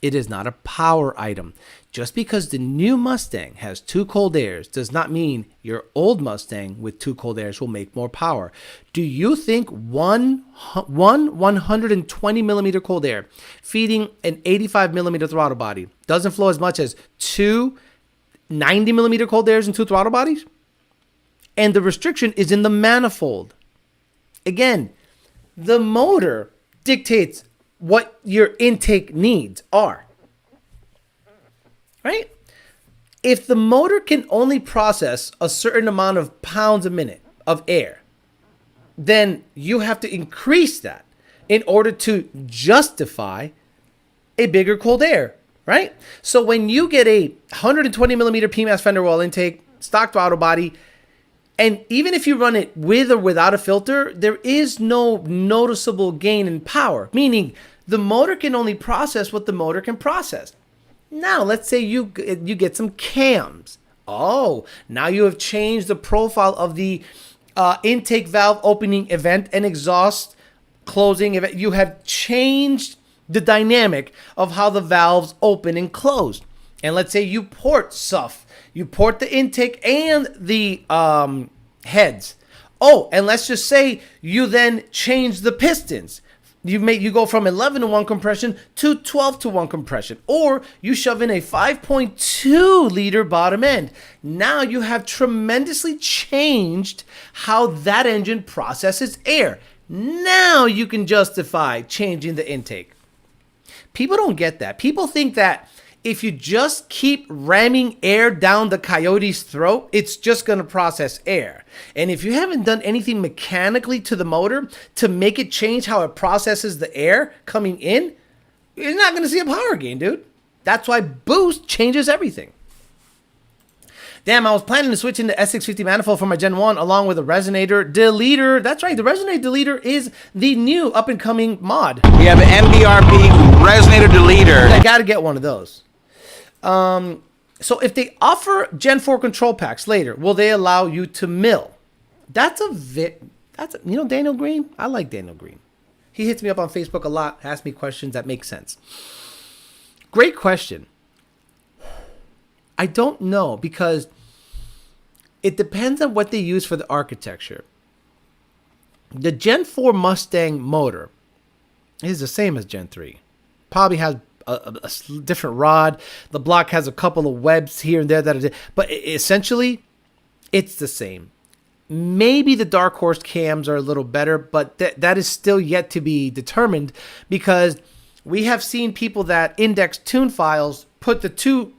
S1: It is not a power item. Just because the new Mustang has 2 cold airs does not mean your old Mustang with 2 cold airs will make more power. Do you think one 120 millimeter cold air feeding an 85 millimeter throttle body doesn't flow as much as 2 90 millimeter cold airs and 2 throttle bodies? And the restriction is in the manifold. Again, the motor dictates what your intake needs are. Right? If the motor can only process a certain amount of pounds a minute of air, then you have to increase that in order to justify a bigger cold air, right? So when you get a 120 millimeter PMAS fender wall intake, stock throttle body, and even if you run it with or without a filter, there is no noticeable gain in power, meaning the motor can only process what the motor can process. Now, let's say you get some cams. Oh, now you have changed the profile of the intake valve opening event and exhaust closing event. You have changed the dynamic of how the valves open and close. And let's say you port SUF. You port the intake and the heads. Oh, and let's just say you then change the pistons. You go from 11 to 1 compression to 12 to 1 compression, or you shove in a 5.2 liter bottom end. Now you have tremendously changed how that engine processes air. Now you can justify changing the intake. People don't get that. People think that if you just keep ramming air down the Coyote's throat, it's just going to process air. And if you haven't done anything mechanically to the motor to make it change how it processes the air coming in, you're not going to see a power gain, dude. That's why boost changes everything. Damn, I was planning to switch into S650 manifold for my Gen 1 along with a resonator deleter. That's right, the resonator deleter is the new up-and-coming mod.
S2: We have an MBRP resonator deleter.
S1: I got to get one of those. So if they offer Gen 4 control packs later, will they allow you to mill? You know Daniel Green? I like Daniel Green. He hits me up on Facebook a lot, asks me questions that make sense. Great question. I don't know, because it depends on what they use for the architecture. The Gen 4 Mustang motor is the same as Gen 3. Probably has a different rod. The block has a couple of webs here and there but essentially it's the same. Maybe the dark horse cams are a little better, but that is still yet to be determined, because we have seen people that index tune files, put the two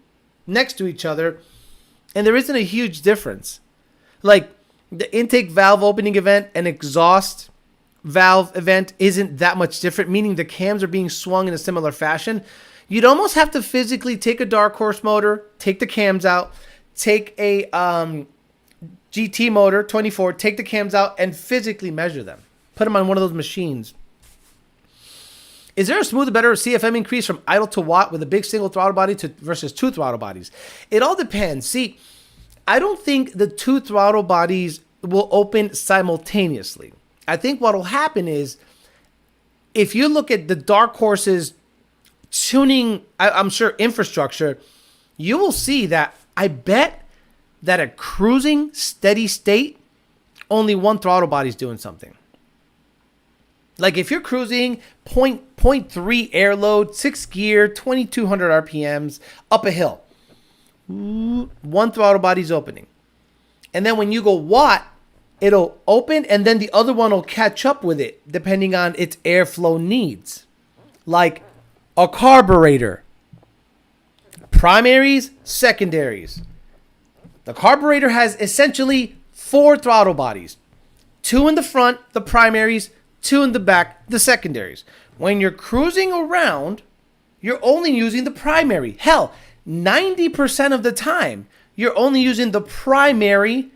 S1: next to each other, and there isn't a huge difference. Like the intake valve opening event and exhaust valve event isn't that much different, meaning the cams are being swung in a similar fashion. You'd almost have to physically take a dark horse motor, take the cams out, take a GT motor 24, take the cams out and physically measure them. Put them on one of those machines. Is there a smoother, better CFM increase from idle to watt with a big single throttle body versus two throttle bodies? It all depends. See, I don't think the two throttle bodies will open simultaneously. I think what will happen is, if you look at the dark horse's tuning, I'm sure, infrastructure, you will see that I bet that at cruising steady state, only one throttle body is doing something. Like if you're cruising 0.3 air load, 6 gear, 2200 RPMs up a hill, one throttle body's opening. And then when you go watt, it'll open and then the other one will catch up with it depending on its airflow needs. Like a carburetor. Primaries, secondaries. The carburetor has essentially 4 throttle bodies. 2 in the front, the primaries, 2 in the back, the secondaries. When you're cruising around, you're only using the primary. Hell, 90% of the time, you're only using the primary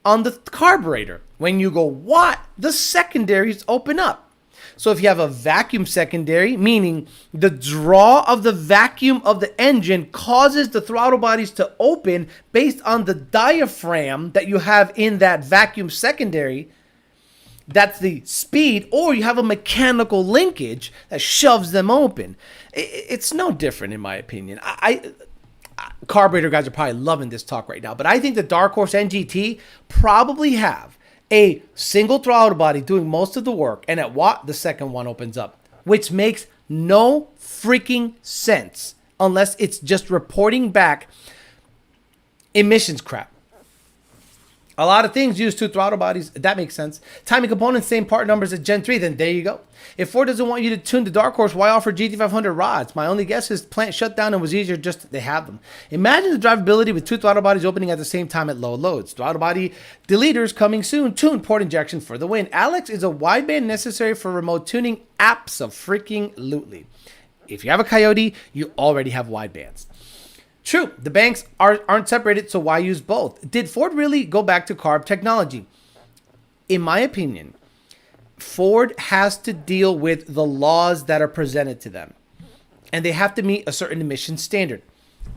S1: on the carburetor. When you go watt, the secondaries open up. So if you have a vacuum secondary, meaning the draw of the vacuum of the engine causes the throttle bodies to open based on the diaphragm that you have in that vacuum secondary, that's the speed, or you have a mechanical linkage that shoves them open. It's no different in my opinion. Carburetor guys are probably loving this talk right now, but I think the Dark Horse NGT probably have a single throttle body doing most of the work, and at watt, the second one opens up, which makes no freaking sense unless it's just reporting back emissions crap. A lot of things use 2 throttle bodies. That makes sense. Timing components, same part numbers as Gen 3. Then there you go. If Ford doesn't want you to tune the Dark Horse, why offer GT500 rods? My only guess is plant shut down and was easier just they have them. Imagine the drivability with 2 throttle bodies opening at the same time at low loads. Throttle body deleters coming soon. Tune port injection for the win. Alex, is a wideband necessary for remote tuning? Abso-freaking-lutely. If you have a Coyote, you already have widebands. True, the banks aren't separated, so why use both? Did Ford really go back to carb technology? In my opinion, Ford has to deal with the laws that are presented to them, and they have to meet a certain emission standard.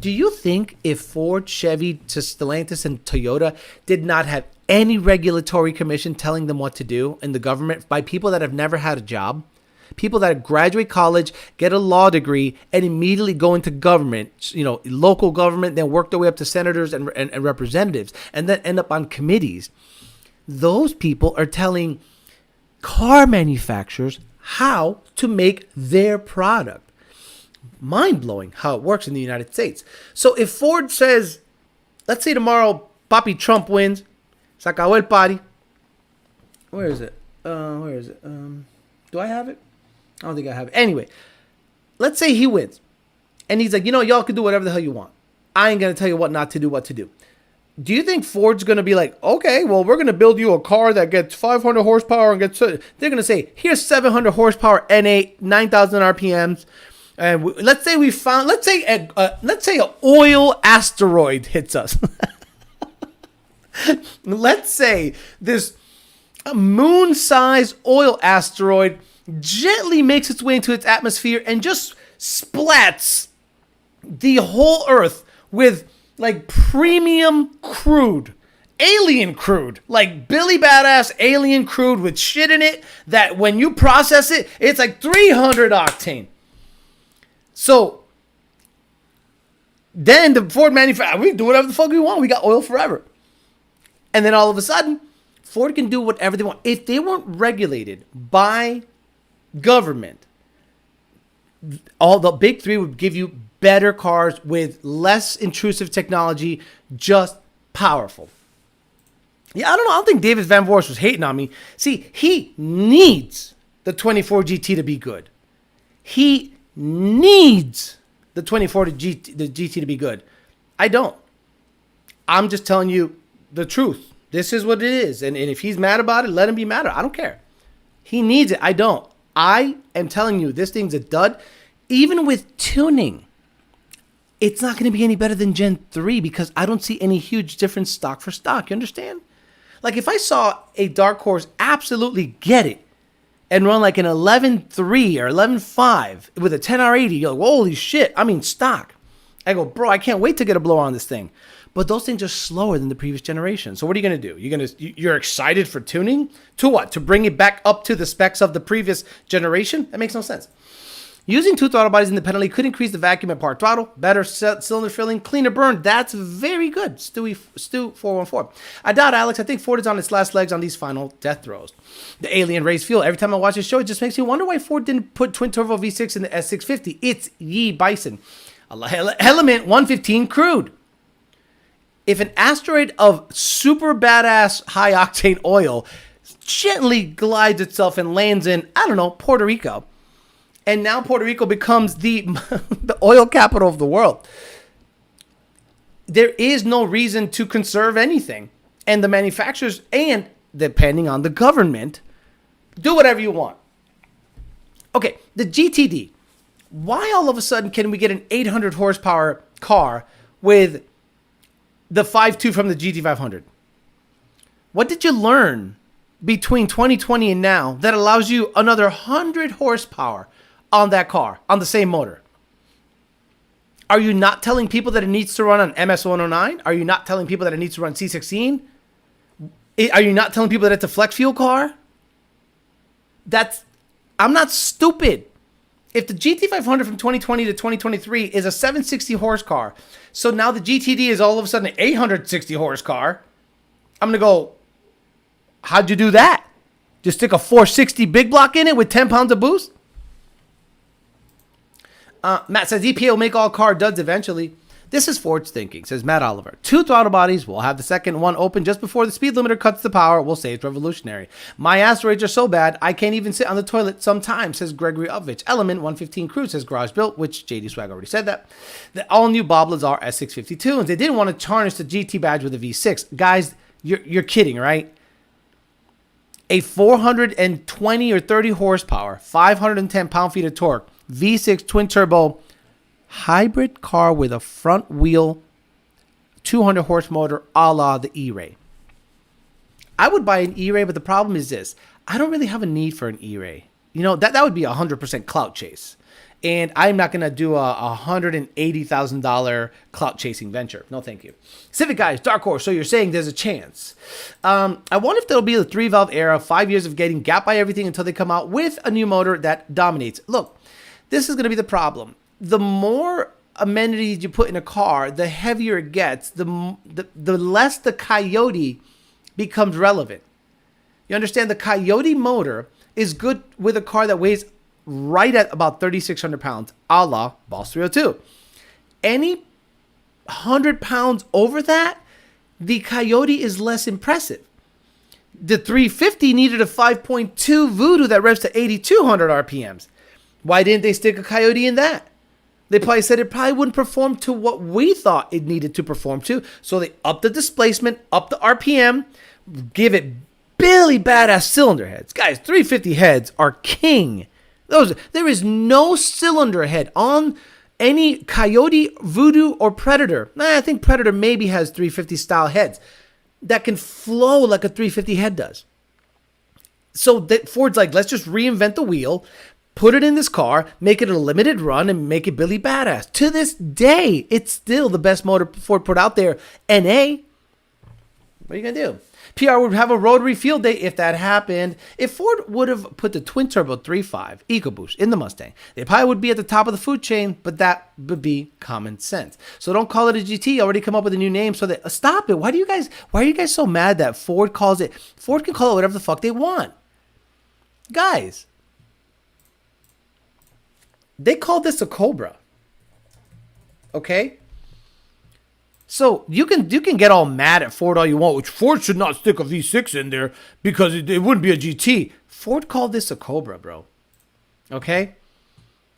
S1: Do you think if Ford, Chevy, Stellantis, and Toyota did not have any regulatory commission telling them what to do in the government by people that have never had a job, people that graduate college, get a law degree, and immediately go into government, local government, then work their way up to senators and representatives, and then end up on committees. Those people are telling car manufacturers how to make their product. Mind-blowing how it works in the United States. So if Ford says, let's say tomorrow, Papi Trump wins, se acabó el party. Where is it? Do I have it? I don't think I have it. Anyway, let's say he wins. And he's like, y'all can do whatever the hell you want. I ain't going to tell you what not to do, what to do. Do you think Ford's going to be like, okay, well, we're going to build you a car that gets 500 horsepower and gets... They're going to say, here's 700 horsepower N8, 9,000 RPMs. And let's say an oil asteroid hits us. Let's say this moon-sized oil asteroid gently makes its way into its atmosphere and just splats the whole Earth with like premium crude, alien crude, like Billy Badass alien crude with shit in it that when you process it, it's like 300 octane. So then the Ford manufacturer, we can do whatever the fuck we want. We got oil forever. And then all of a sudden, Ford can do whatever they want. If they weren't regulated by government, all the big three would give you better cars with less intrusive technology, just powerful. Yeah, I don't know. I don't think Davis Van Voorst was hating on me. See, he needs the 24 GT to be good. He needs the 24 to the GT to be good. I don't. I'm just telling you the truth. This is what it is. And if he's mad about it, let him be mad about it. I don't care. He needs it. I don't. I am telling you, this thing's a dud. Even with tuning, it's not going to be any better than Gen 3 because I don't see any huge difference stock for stock. You understand? Like if I saw a Dark Horse absolutely get it and run like an 11.3 or 11.5 with a 10R80, you're like, holy shit, I mean stock. I go, bro, I can't wait to get a blower on this thing. But those things are slower than the previous generation. So what are you going to do? You're excited for tuning? To what? To bring it back up to the specs of the previous generation? That makes no sense. Using two throttle bodies independently could increase the vacuum at part throttle, better cylinder filling, cleaner burn. That's very good, Stu414. I doubt, Alex. I think Ford is on its last legs on these final death throes. The alien raised fuel. Every time I watch this show, it just makes me wonder why Ford didn't put twin turbo V6 in the S650. It's Ye Bison. Element 115 crude. If an asteroid of super badass high octane oil gently glides itself and lands in, I don't know, Puerto Rico, and now Puerto Rico becomes the oil capital of the world, there is no reason to conserve anything. And the manufacturers, and depending on the government, do whatever you want. Okay, the GTD. Why all of a sudden can we get an 800 horsepower car with the 5.2 from the GT500? What did you learn between 2020 and now that allows you another 100 horsepower on that car, on the same motor? Are you not telling people that it needs to run on MS-109? Are you not telling people that it needs to run C16? Are you not telling people that it's a flex fuel car? I'm not stupid. If the GT500 from 2020 to 2023 is a 760 horse car, so now the GTD is all of a sudden an 860 horse car, I'm going to go, how'd you do that? Just stick a 460 big block in it with 10 pounds of boost? Matt says EPA will make all car duds eventually. This is Ford's thinking, says Matt Oliver. Two throttle bodies. We'll have the second one open just before the speed limiter cuts the power. We'll say it's revolutionary. My asteroids are so bad, I can't even sit on the toilet sometimes, says Gregory Ovich. Element 115 Cruise says Garage Built, which JD Swag already said that. The all-new Bob Lazar S652, and they didn't want to tarnish the GT badge with a V6. Guys, you're kidding, right? A 420 or 30 horsepower, 510 pound-feet of torque, V6 twin-turbo hybrid car with a front wheel 200 horse motor a la the E-Ray. I would buy an E-Ray, but the problem is this. I don't really have a need for an E-Ray. You know, that would be a 100% clout chase. And I'm not going to do a $180,000 clout chasing venture. No, thank you. Civic Guys, Dark Horse. So you're saying there's a chance. I wonder if there'll be the 3-valve era, 5 years of getting gapped by everything until they come out with a new motor that dominates. Look, this is going to be the problem. The more amenities you put in a car, the heavier it gets, the less the Coyote becomes relevant. You understand? The Coyote motor is good with a car that weighs right at about 3,600 pounds, a la Boss 302. Any 100 pounds over that, the Coyote is less impressive. The 350 needed a 5.2 Voodoo that revs to 8,200 RPMs. Why didn't they stick a Coyote in that? They probably said it probably wouldn't perform to what we thought it needed to perform to. So they upped the displacement, upped the RPM, give it Billy badass cylinder heads. Guys, 350 heads are king. There is no cylinder head on any Coyote, Voodoo, or Predator. I think Predator maybe has 350 style heads that can flow like a 350 head does. So Ford's like, let's just reinvent the wheel, put it in this car, make it a limited run, and make it Billy Badass. To this day, it's still the best motor Ford put out there. NA, what are you going to do? PR would have a rotary field day if that happened. If Ford would have put the twin-turbo 3.5 EcoBoost in the Mustang, they probably would be at the top of the food chain, but that would be common sense. So don't call it a GT. Already come up with a new name so that stop it. Why are you guys so mad that Ford calls it? Ford can call it whatever the fuck they want. Guys, they called this a Cobra. Okay? So you can get all mad at Ford all you want, which Ford should not stick a V6 in there because it wouldn't be a GT. Ford called this a Cobra, bro. Okay?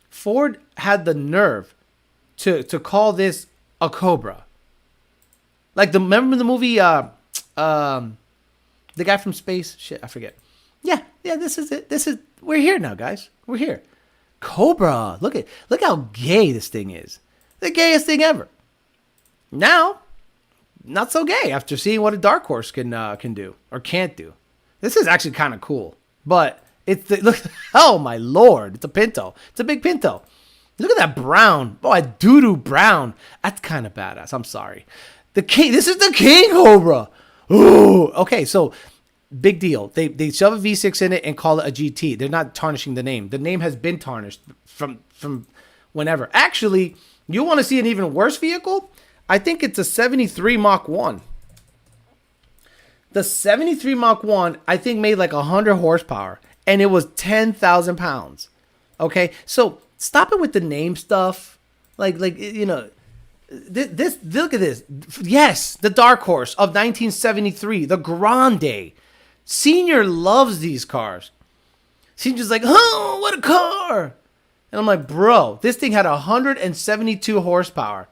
S1: Ford had the nerve to call this a Cobra. Like remember the movie the guy from space? Shit, I forget. Yeah, this is it. We're here now, guys. We're here. Cobra. Look how gay this thing is. The gayest thing ever. Now, not so gay after seeing what a dark horse can do or can't do. This is actually kind of cool, but look. Oh my lord! It's a Pinto. It's a big Pinto. Look at that brown. Oh, a doo-doo brown. That's kind of badass. I'm sorry. The king. This is the King Cobra. Ooh. Okay, so big deal. They shove a V6 in it and call it a GT. They're not tarnishing the name. The name has been tarnished from whenever. Actually, you want to see an even worse vehicle? I think it's a 73 Mach 1. The 73 Mach 1, I think, made like 100 horsepower, and it was 10,000 pounds. Okay, so stop it with the name stuff. Like you know, this. Look at this. Yes, the dark horse of 1973, the Grande. Senior loves these cars. Senior's like, oh, what a car! And I'm like, bro, this thing had 172 horsepower.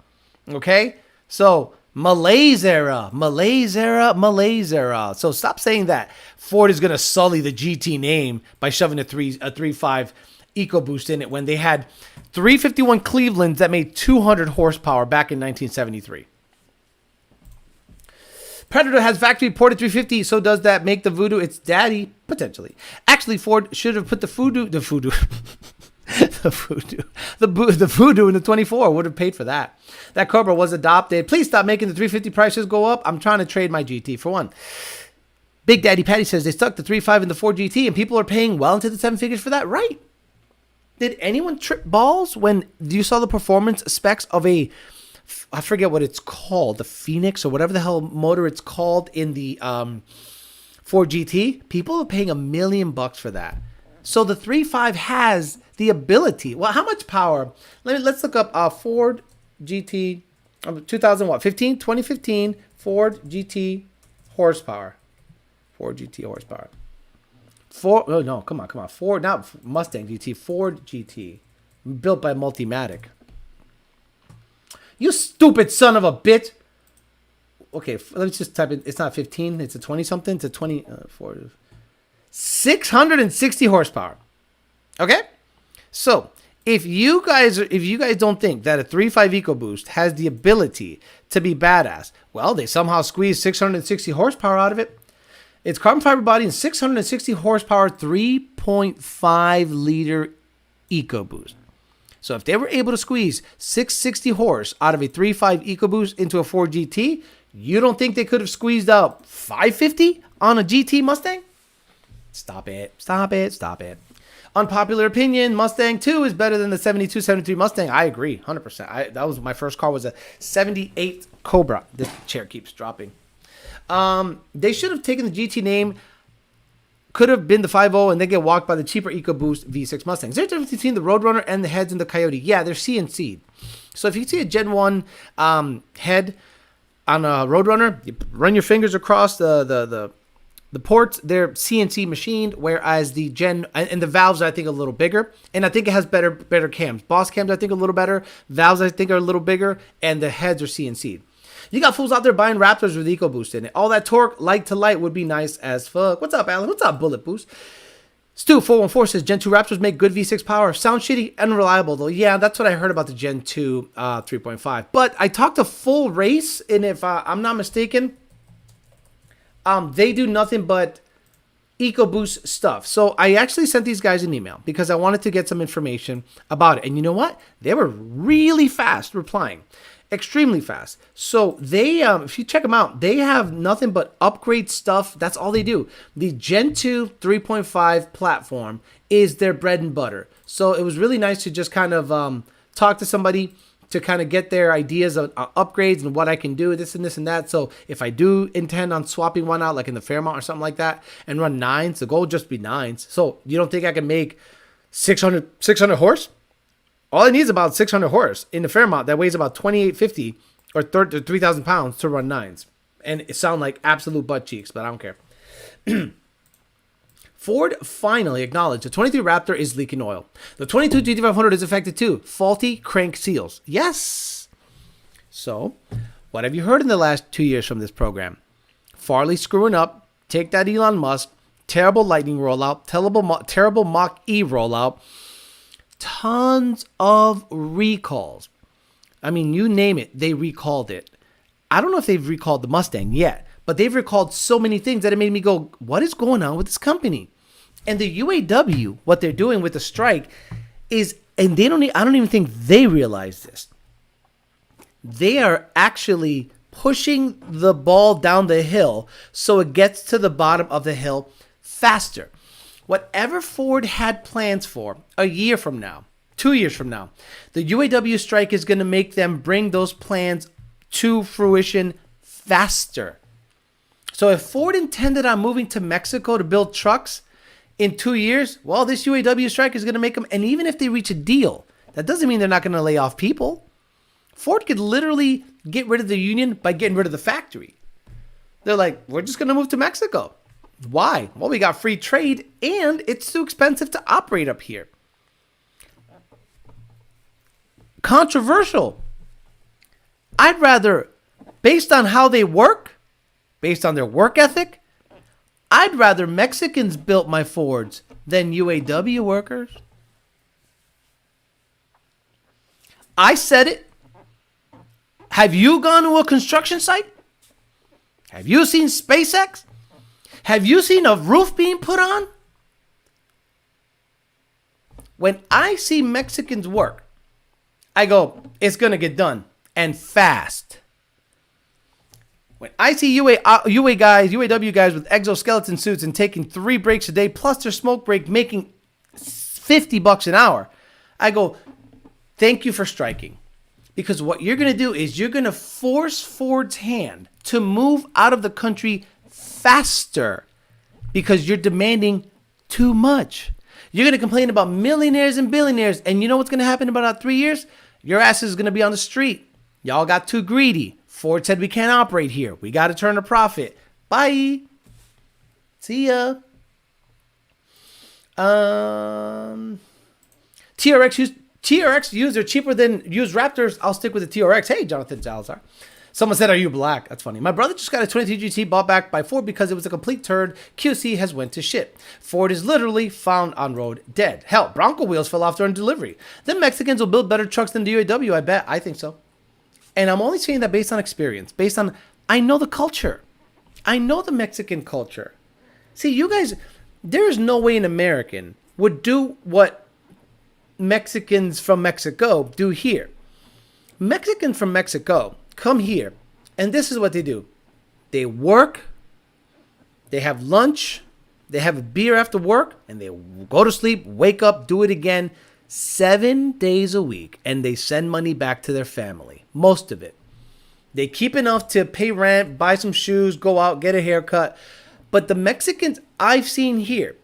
S1: Okay, so Malaise era. So stop saying that Ford is gonna sully the GT name by shoving a 3.5 EcoBoost in it when they had 351 Clevelands that made 200 horsepower back in 1973. Predator has factory ported 350, so does that make the Voodoo its daddy? Potentially. Actually, Ford should have put the Voodoo the Voodoo in the 24 would have paid for that. That Cobra was adopted. Please stop making the 350 prices go up. I'm trying to trade my GT for one. Big Daddy Patty says they stuck the 3.5 in the Ford GT and people are paying well into the 7 figures for that. Right. Did anyone trip balls when you saw the performance specs of I forget what it's called, the Phoenix or whatever the hell motor it's called in the Ford GT? People are paying $1 million for that. So the 3.5 has the ability. Well, how much power? Let's look up Ford GT 2015 Ford GT horsepower. Ford GT horsepower. Come on. Ford, not Mustang GT, Ford GT. Built by Multimatic. You stupid son of a bitch. Okay, let's just type it. It's not 15, it's a 20 something. It's a 20 Ford. 660 horsepower. Okay? So, if you guys don't think that a 3.5 EcoBoost has the ability to be badass, well, they somehow squeezed 660 horsepower out of it. It's carbon fiber body and 660 horsepower 3.5 liter EcoBoost. So if they were able to squeeze 660 horse out of a 3.5 EcoBoost into a Ford GT, you don't think they could have squeezed out 550 on a GT Mustang? Stop it. Unpopular opinion, Mustang 2 is better than the 72, 73 Mustang. I agree, 100%. That was my first car, was a 78 Cobra. This chair keeps dropping. They should have taken the GT name, could have been the 5.0, and then get walked by the cheaper EcoBoost V6 Mustangs. There's a difference between the Roadrunner and the heads in the Coyote. Yeah, they're CNC'd. So if you see a Gen 1 head on a Roadrunner, you run your fingers across the ports, they're CNC machined, whereas the Gen and the valves are, I think, a little bigger, and I think it has better cams. Boss cams, I think, a little better. Valves, I think, are a little bigger, and the heads are CNC'd. You got fools out there buying Raptors with EcoBoost in it. All that torque, light to light, would be nice as fuck. What's up, Alan? What's up, Bullet Boost? Stu414 says Gen 2 Raptors make good V6 power. Sound shitty, unreliable though. Yeah, that's what I heard about the Gen 2 3.5. But I talked to Full Race, and if I'm not mistaken, they do nothing but EcoBoost stuff. So I actually sent these guys an email because I wanted to get some information about it. And you know what? They were really fast replying. Extremely fast. So they, if you check them out, they have nothing but upgrade stuff. That's all they do. The Gen 2 3.5 platform is their bread and butter. So it was really nice to just kind of talk to somebody to kind of get their ideas of upgrades and what I can do, this and this and that. So if I do intend on swapping one out, like in the Fairmont or something like that, and run 9s, the goal would just be 9s. So you don't think I can make 600 horse? All it needs is about 600 horse in the Fairmont that weighs about 2850 or 3,000 pounds to run 9s. And it sound like absolute butt cheeks, but I don't care. Ford finally acknowledged the 23 Raptor is leaking oil. The 22 GT500 is affected too. Faulty crank seals. Yes. So, what have you heard in the last 2 years from this program? Farley screwing up. Take that Elon Musk. Terrible Lightning rollout. Terrible Mach-E rollout. Tons of recalls. I mean, you name it, they recalled it. I don't know if they've recalled the Mustang yet, but they've recalled so many things that it made me go, what is going on with this company? And the UAW, what they're doing with the strike is, and I don't even think they realize this. They are actually pushing the ball down the hill so it gets to the bottom of the hill faster. Whatever Ford had plans for a year from now, 2 years from now, the UAW strike is going to make them bring those plans to fruition faster. So if Ford intended on moving to Mexico to build trucks in 2 years, well, this UAW strike is going to make them, and even if they reach a deal, that doesn't mean they're not going to lay off people. Ford could literally get rid of the union by getting rid of the factory. They're like, we're just going to move to Mexico. Why? Well, we got free trade and it's too expensive to operate up here. Controversial. I'd rather, based on how they work, based on their work ethic, I'd rather Mexicans built my Fords than UAW workers. I said it. Have you gone to a construction site? Have you seen SpaceX? Have you seen a roof being put on? When I see Mexicans work, I go, it's going to get done, and fast. When I see UAW guys with exoskeleton suits and taking 3 breaks a day plus their smoke break making $50 an hour, I go, thank you for striking. Because what you're going to do is you're going to force Ford's hand to move out of the country faster because you're demanding too much. You're going to complain about millionaires and billionaires, and you know what's going to happen in about 3 years? Your ass is going to be on the street. Y'all got too greedy. Ford said we can't operate here. We got to turn a profit. Bye. See ya. TRX used are cheaper than used Raptors. I'll stick with the TRX. Hey, Jonathan Salazar. Someone said, are you black? That's funny. My brother just got a 22 GT bought back by Ford because it was a complete turd. QC has went to shit. Ford is literally found on road dead. Hell, Bronco wheels fell off during delivery. The Mexicans will build better trucks than the UAW, I bet. I think so. And I'm only saying that based on experience. Based on, I know the culture. I know the Mexican culture. See, you guys, there is no way an American would do what Mexicans from Mexico do here. Mexicans from Mexico come here, and this is what they do. They work, they have lunch, they have a beer after work, and they go to sleep, wake up, do it again 7 days a week, and they send money back to their family. Most of it. They keep enough to pay rent, buy some shoes, go out, get a haircut. But the Mexicans I've seen here,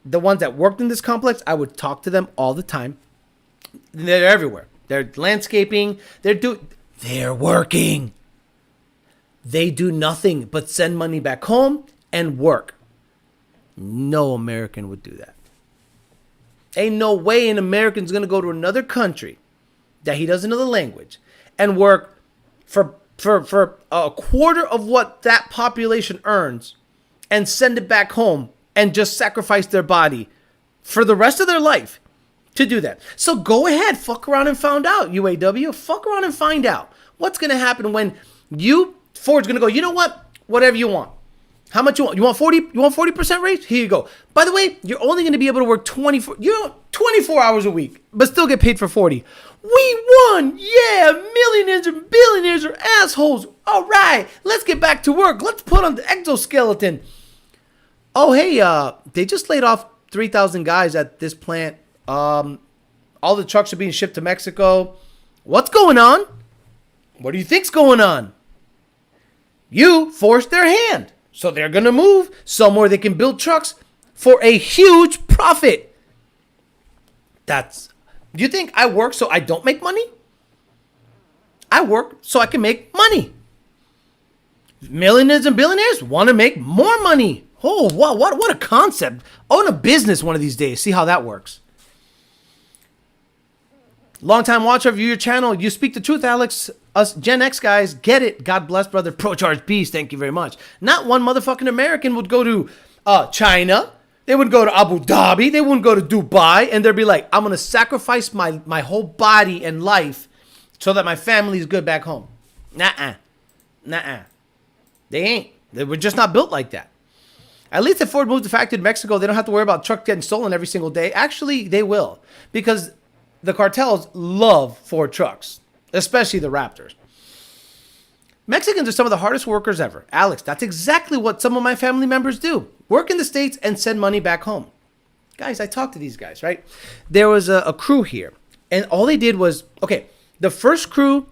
S1: the ones that worked in this complex, I would talk to them all the time. They're everywhere. They're landscaping. They're working. They do nothing but send money back home and work. No American would do that. Ain't no way an American's going to go to another country that he doesn't know the language and work for a quarter of what that population earns and send it back home and just sacrifice their body for the rest of their life to do that. So go ahead, fuck around and find out, UAW. Fuck around and find out what's going to happen when Ford's going to go, you know what? Whatever you want. How much you want? You want 40? You want 40% raise? Here you go. By the way, you're only going to be able to work 24 hours a week, but still get paid for 40. We won! Yeah, millionaires and billionaires are assholes. All right, let's get back to work. Let's put on the exoskeleton. Oh, hey, they just laid off 3,000 guys at this plant. All the trucks are being shipped to Mexico. What's going on? What do you think's going on? You forced their hand. So they're going to move somewhere they can build trucks for a huge profit. Do you think I work so I don't make money? I work so I can make money. Millionaires and billionaires want to make more money. Oh, wow, what a concept. Own a business one of these days. See how that works. Long-time watcher of your channel. You speak the truth, Alex. Us Gen X guys get it. God bless, brother. Pro-charge peace. Thank you very much. Not one motherfucking American would go to China. They wouldn't go to Abu Dhabi. They wouldn't go to Dubai. And they'd be like, I'm going to sacrifice my whole body and life so that my family is good back home. Nuh-uh. They ain't. They were just not built like that. At least if Ford moved the factory to Mexico, they don't have to worry about trucks getting stolen every single day. Actually, they will. Because the cartels love Ford trucks, especially the Raptors. Mexicans are some of the hardest workers ever. Alex, that's exactly what some of my family members do. Work in the States and send money back home. Guys, I talked to these guys, right? There was a crew here. And all they did was, okay, the first crew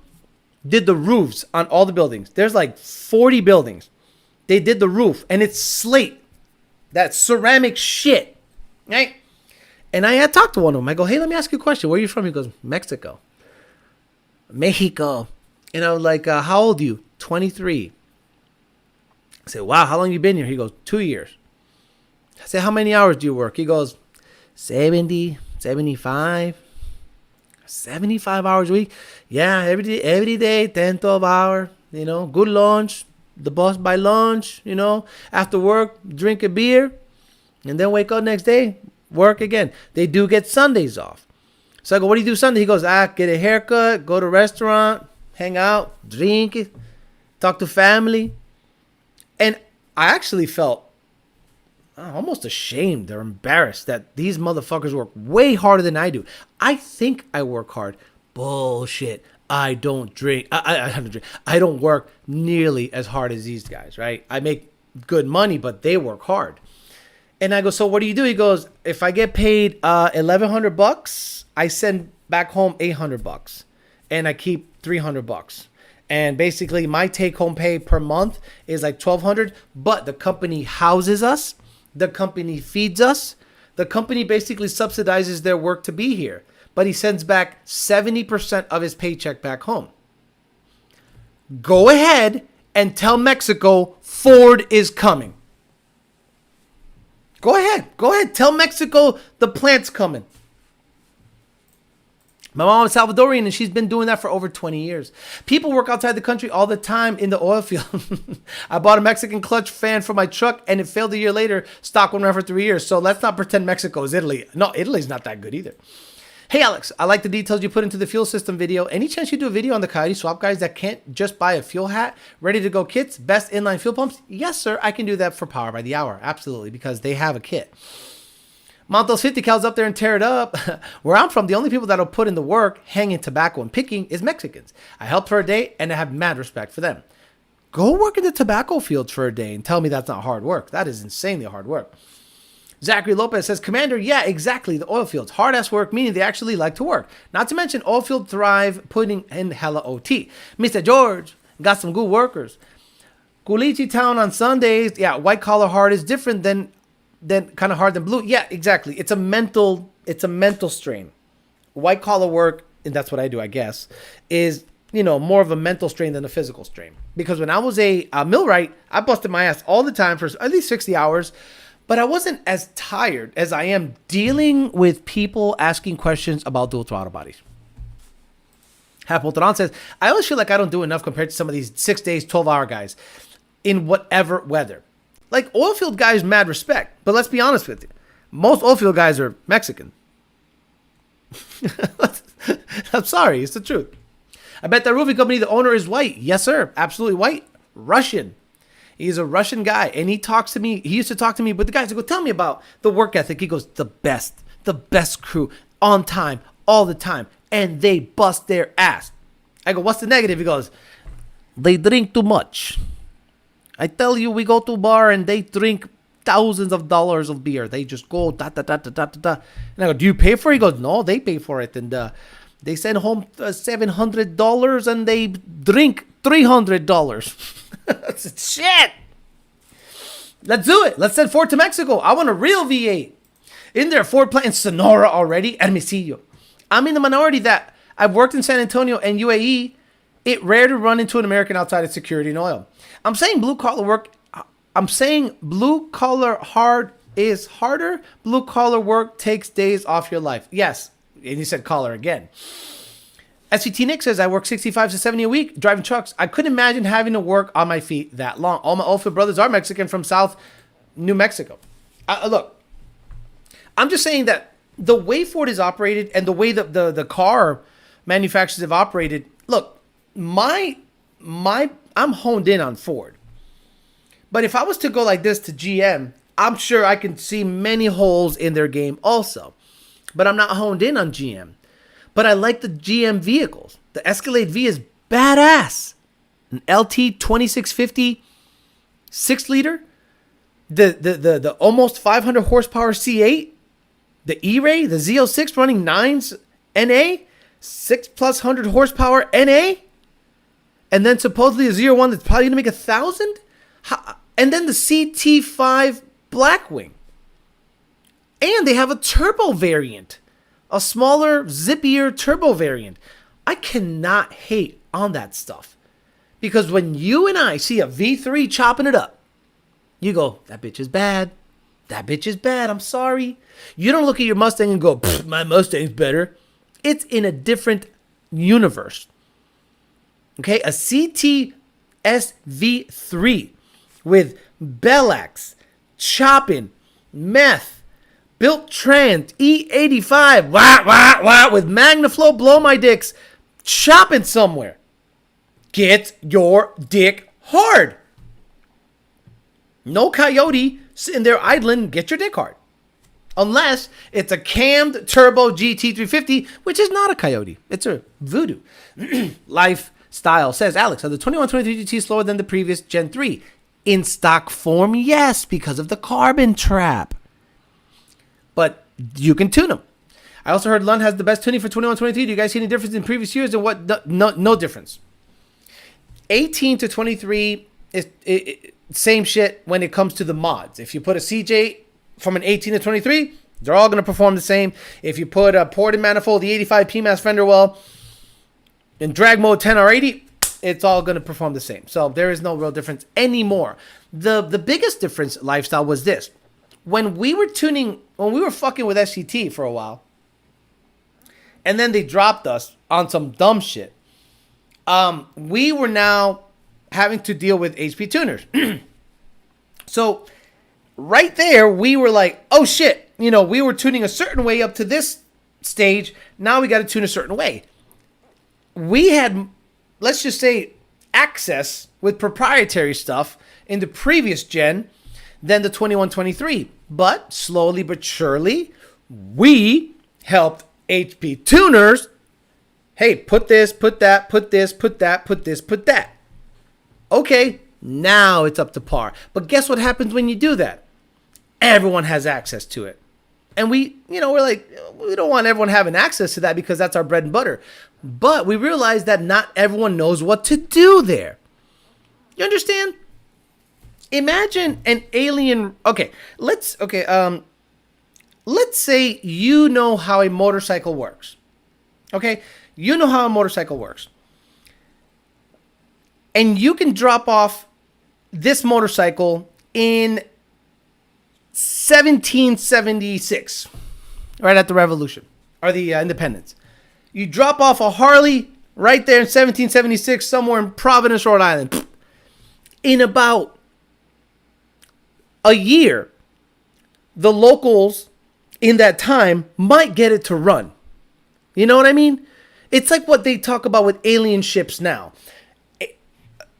S1: did the roofs on all the buildings. There's like 40 buildings. They did the roof, and it's slate. That ceramic shit, right? And I had talked to one of them. I go, hey, let me ask you a question. Where are you from? He goes, Mexico. Mexico. And I was like, how old are you? 23. I said, wow, how long you been here? He goes, 2 years. I said, how many hours do you work? He goes, 70, 75. 75 hours a week. Yeah, every day, 10, 12 hours. You know, good lunch. The boss buy lunch, you know. After work, drink a beer. And then wake up next day, work again. They do get Sundays off. So I go, what do you do Sunday? He goes, get a haircut, go to a restaurant, hang out, drink, talk to family. And I actually felt almost ashamed or embarrassed that these motherfuckers work way harder than I do. I think I work hard. Bullshit. I don't drink. I don't work nearly as hard as these guys, right? I make good money, but they work hard. And I go, so what do you do? He goes, if I get paid $1,100, I send back home $800, and I keep $300. And basically, my take-home pay per month is like $1,200. But the company houses us, the company feeds us, the company basically subsidizes their work to be here. But he sends back 70% of his paycheck back home. Go ahead and tell Mexico Ford is coming. Go ahead. Tell Mexico the plant's coming. My mom is Salvadorian, and she's been doing that for over 20 years. People work outside the country all the time in the oil field. I bought a Mexican clutch fan for my truck, and it failed a year later. Stock went around for 3 years. So let's not pretend Mexico is Italy. No, Italy's not that good either. Hey, Alex, I like the details you put into the fuel system video. Any chance you do a video on the Coyote Swap guys that can't just buy a fuel hat, ready to go kits, best inline fuel pumps? Yes, sir. I can do that for Power by the Hour. Absolutely, because they have a kit. Mount those 50 cals up there and tear it up. Where I'm from, the only people that'll put in the work, hanging tobacco and picking, is Mexicans. I helped for a day, and I have mad respect for them. Go work in the tobacco fields for a day and tell me that's not hard work. That is insanely hard work. Zachary Lopez says, Commander, yeah, exactly. The oil fields. Hard-ass work, meaning they actually like to work. Not to mention, oil field thrive putting in hella OT. Mr. George, got some good workers. Culichi Town on Sundays. Yeah, white-collar hard is different than kind of hard than blue. Yeah, exactly. It's a mental strain. White-collar work, and that's what I do, I guess, is, more of a mental strain than a physical strain. Because when I was a millwright, I busted my ass all the time for at least 60 hours. But I wasn't as tired as I am dealing with people asking questions about dual throttle bodies. Half Polteron says, I always feel like I don't do enough compared to some of these 6 days, 12-hour guys in whatever weather. Like, oilfield guys, mad respect. But let's be honest with you. Most oilfield guys are Mexican. I'm sorry. It's the truth. I bet that roofing company, the owner is white. Yes, sir. Absolutely white. Russian. He's a Russian guy, and he talks to me. He used to talk to me, but the guys go, tell me about the work ethic. He goes, the best crew, on time, all the time, and they bust their ass. I go, what's the negative? He goes, they drink too much. I tell you, we go to a bar, and they drink thousands of dollars of beer. They just go, da-da-da-da-da-da. And I go, do you pay for it? He goes, no, they pay for it, and they send home $700, and they drink $300. Shit. Let's do it. Let's send Ford to Mexico. I want a real V8. In there, Ford plant in Sonora already. Hermosillo. I'm in the minority that I've worked in San Antonio and UAE, It rare to run into an American outside of security and oil. I'm saying blue collar work. I'm saying blue collar hard is harder. Blue collar work takes days off your life. Yes. And he said collar again. SVT Nick says, I work 65 to 70 a week driving trucks. I couldn't imagine having to work on my feet that long. All my Oldfield brothers are Mexican from South New Mexico. Look, I'm just saying that the way Ford is operated and the way that the car manufacturers have operated, look, I'm honed in on Ford. But if I was to go like this to GM, I'm sure I can see many holes in their game also. But I'm not honed in on GM. But I like the GM vehicles. The Escalade V is badass. An LT 2650 6-liter. The almost 500 horsepower C8. The E-Ray, the Z06 running 9s NA. 6+100 horsepower NA. And then supposedly a 01 that's probably going to make 1,000. And then the CT5 Blackwing. And they have a turbo variant. A smaller, zippier turbo variant. I cannot hate on that stuff. Because when you and I see a V3 chopping it up, you go, that bitch is bad. That bitch is bad. I'm sorry. You don't look at your Mustang and go, my Mustang's better. It's in a different universe. Okay? A CT SV3 with Bellax, chopping, meth, built trans, E85, with MagnaFlow, blow my dicks, chopping somewhere. Get your dick hard. No coyote sitting there idling, get your dick hard. Unless it's a cammed turbo GT350, which is not a coyote. It's a voodoo. Lifestyle says, Alex, are the 2123 GT slower than the previous Gen 3? In stock form, yes, because of the carbon trap. But you can tune them. I also heard Lund has the best tuning for 2123. Do you guys see any difference in previous years? And what? No difference. 18 to 23 is same shit when it comes to the mods. If you put a CJ from an 18 to 23, they're all going to perform the same. If you put a ported manifold, the 85 PMAS fender well, in drag mode 10 or 80, it's all going to perform the same. So there is no real difference anymore. The biggest difference, lifestyle, was this. When we were fucking with SCT for a while, and then they dropped us on some dumb shit, we were now having to deal with HP tuners. So right there, we were like, oh shit, we were tuning a certain way up to this stage. Now we got to tune a certain way. We had, let's just say, access with proprietary stuff in the previous gen than the 2123. But slowly but surely, we helped HP tuners. Hey, put this, put that, put this, put that, put this, put that. Okay, now it's up to par. But guess what happens when you do that? Everyone has access to it. And we're like, we don't want everyone having access to that because that's our bread and butter. But we realize that not everyone knows what to do there. You understand? Imagine an alien. Let's say you know how a motorcycle works. Okay? You know how a motorcycle works. And you can drop off this motorcycle in 1776, right at the Revolution, or the Independence. You drop off a Harley right there in 1776, somewhere in Providence, Rhode Island. In about a year, the locals in that time might get it to run. You know what I mean? It's like what they talk about with alien ships now.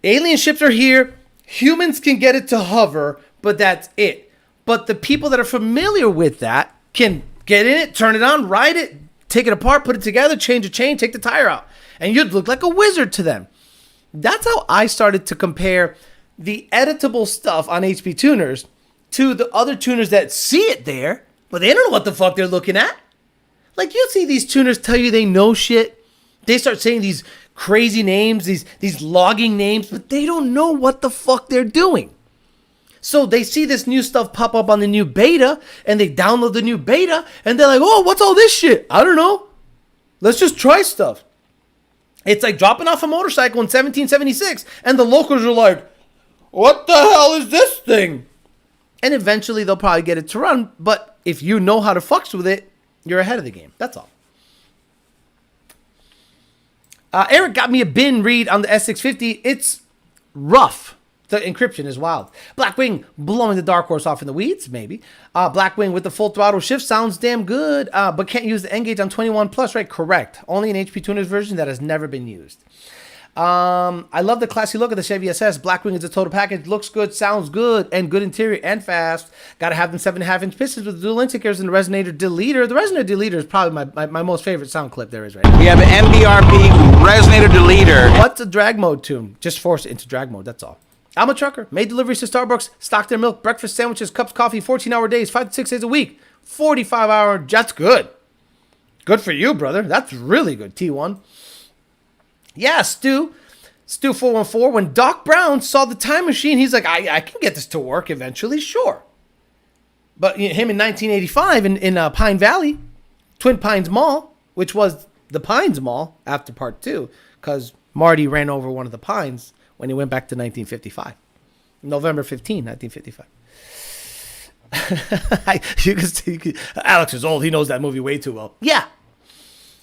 S1: Alien ships are here. Humans can get it to hover, but that's it. But the people that are familiar with that can get in it, turn it on, ride it, take it apart, put it together, change a chain, take the tire out. And you'd look like a wizard to them. That's how I started to compare the editable stuff on HP tuners to the other tuners that see it there, but they don't know what the fuck they're looking at. Like, you see these tuners tell you they know shit. They start saying these crazy names, these logging names, but they don't know what the fuck they're doing. So they see this new stuff pop up on the new beta, and they download the new beta, and they're like, oh, what's all this shit? I don't know. Let's just try stuff. It's like dropping off a motorcycle in 1776, and the locals are like, what the hell is this thing? And eventually they'll probably get it to run, but if you know how to fucks with it, you're ahead of the game. That's all. Eric got me a bin read on the S650. It's rough. The encryption is wild. Blackwing blowing the dark horse off in the weeds, maybe. Blackwing with the full throttle shift sounds damn good, but can't use the N-Gauge on 21 Plus, right? Correct. Only an HP Tuners version that has never been used. I love the classy look of the Chevy SS. Blackwing is a total package. Looks good, sounds good, and good interior and fast. Gotta have them 7.5-inch pistons with dual indicators and the resonator deleter. The resonator deleter is probably my most favorite sound clip there is right now.
S2: We have an MDRP resonator deleter.
S1: What's a drag mode tune? Just force it into drag mode, that's all. I'm a trucker. Made deliveries to Starbucks. Stock their milk, breakfast sandwiches, cups, coffee, 14-hour days, 5 to 6 days a week. 45-hour, that's good. Good for you, brother. That's really good, T1. Yeah, Stu 414, when Doc Brown saw the time machine, he's like, I can get this to work eventually, sure. But him in 1985 in Pine Valley, Twin Pines Mall, which was the Pines Mall after part 2, because Marty ran over one of the pines when he went back to 1955. November 15, 1955. Alex is old. He knows that movie way too well. Yeah.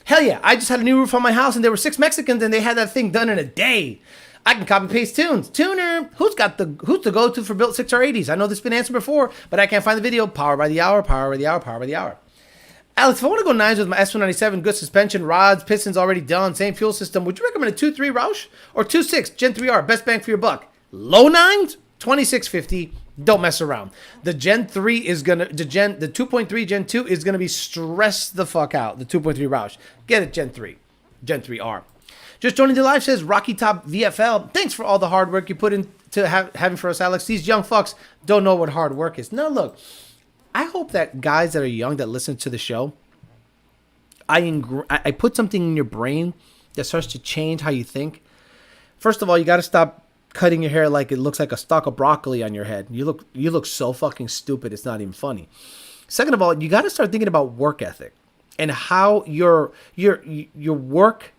S1: Hell yeah. I just had a new roof on my house, and there were 6 Mexicans, and they had that thing done in a day. I can copy paste tunes. Tuner. Who's the go-to for built 6R80s? I know this has been answered before, but I can't find the video. Power by the hour, power by the hour, power by the hour. Alex, if I want to go 9s with my S197, good suspension, rods, pistons already done, same fuel system, would you recommend a 2.3 Roush or 2.6 Gen 3R? Best bang for your buck. Low 9s, 2650. Don't mess around. The Gen 3 is gonna the 2.3 Gen 2 is gonna be stressed the fuck out. The 2.3 Roush. Get it, Gen 3 R. Just joining the live says Rocky Top VFL. Thanks for all the hard work you put into having for us, Alex. These young fucks don't know what hard work is. No, look, I hope that guys that are young that listen to the show, I put something in your brain that starts to change how you think. First of all, you got to stop cutting your hair like it looks like a stalk of broccoli on your head. You look so fucking stupid. It's not even funny. Second of all, you got to start thinking about work ethic and how your work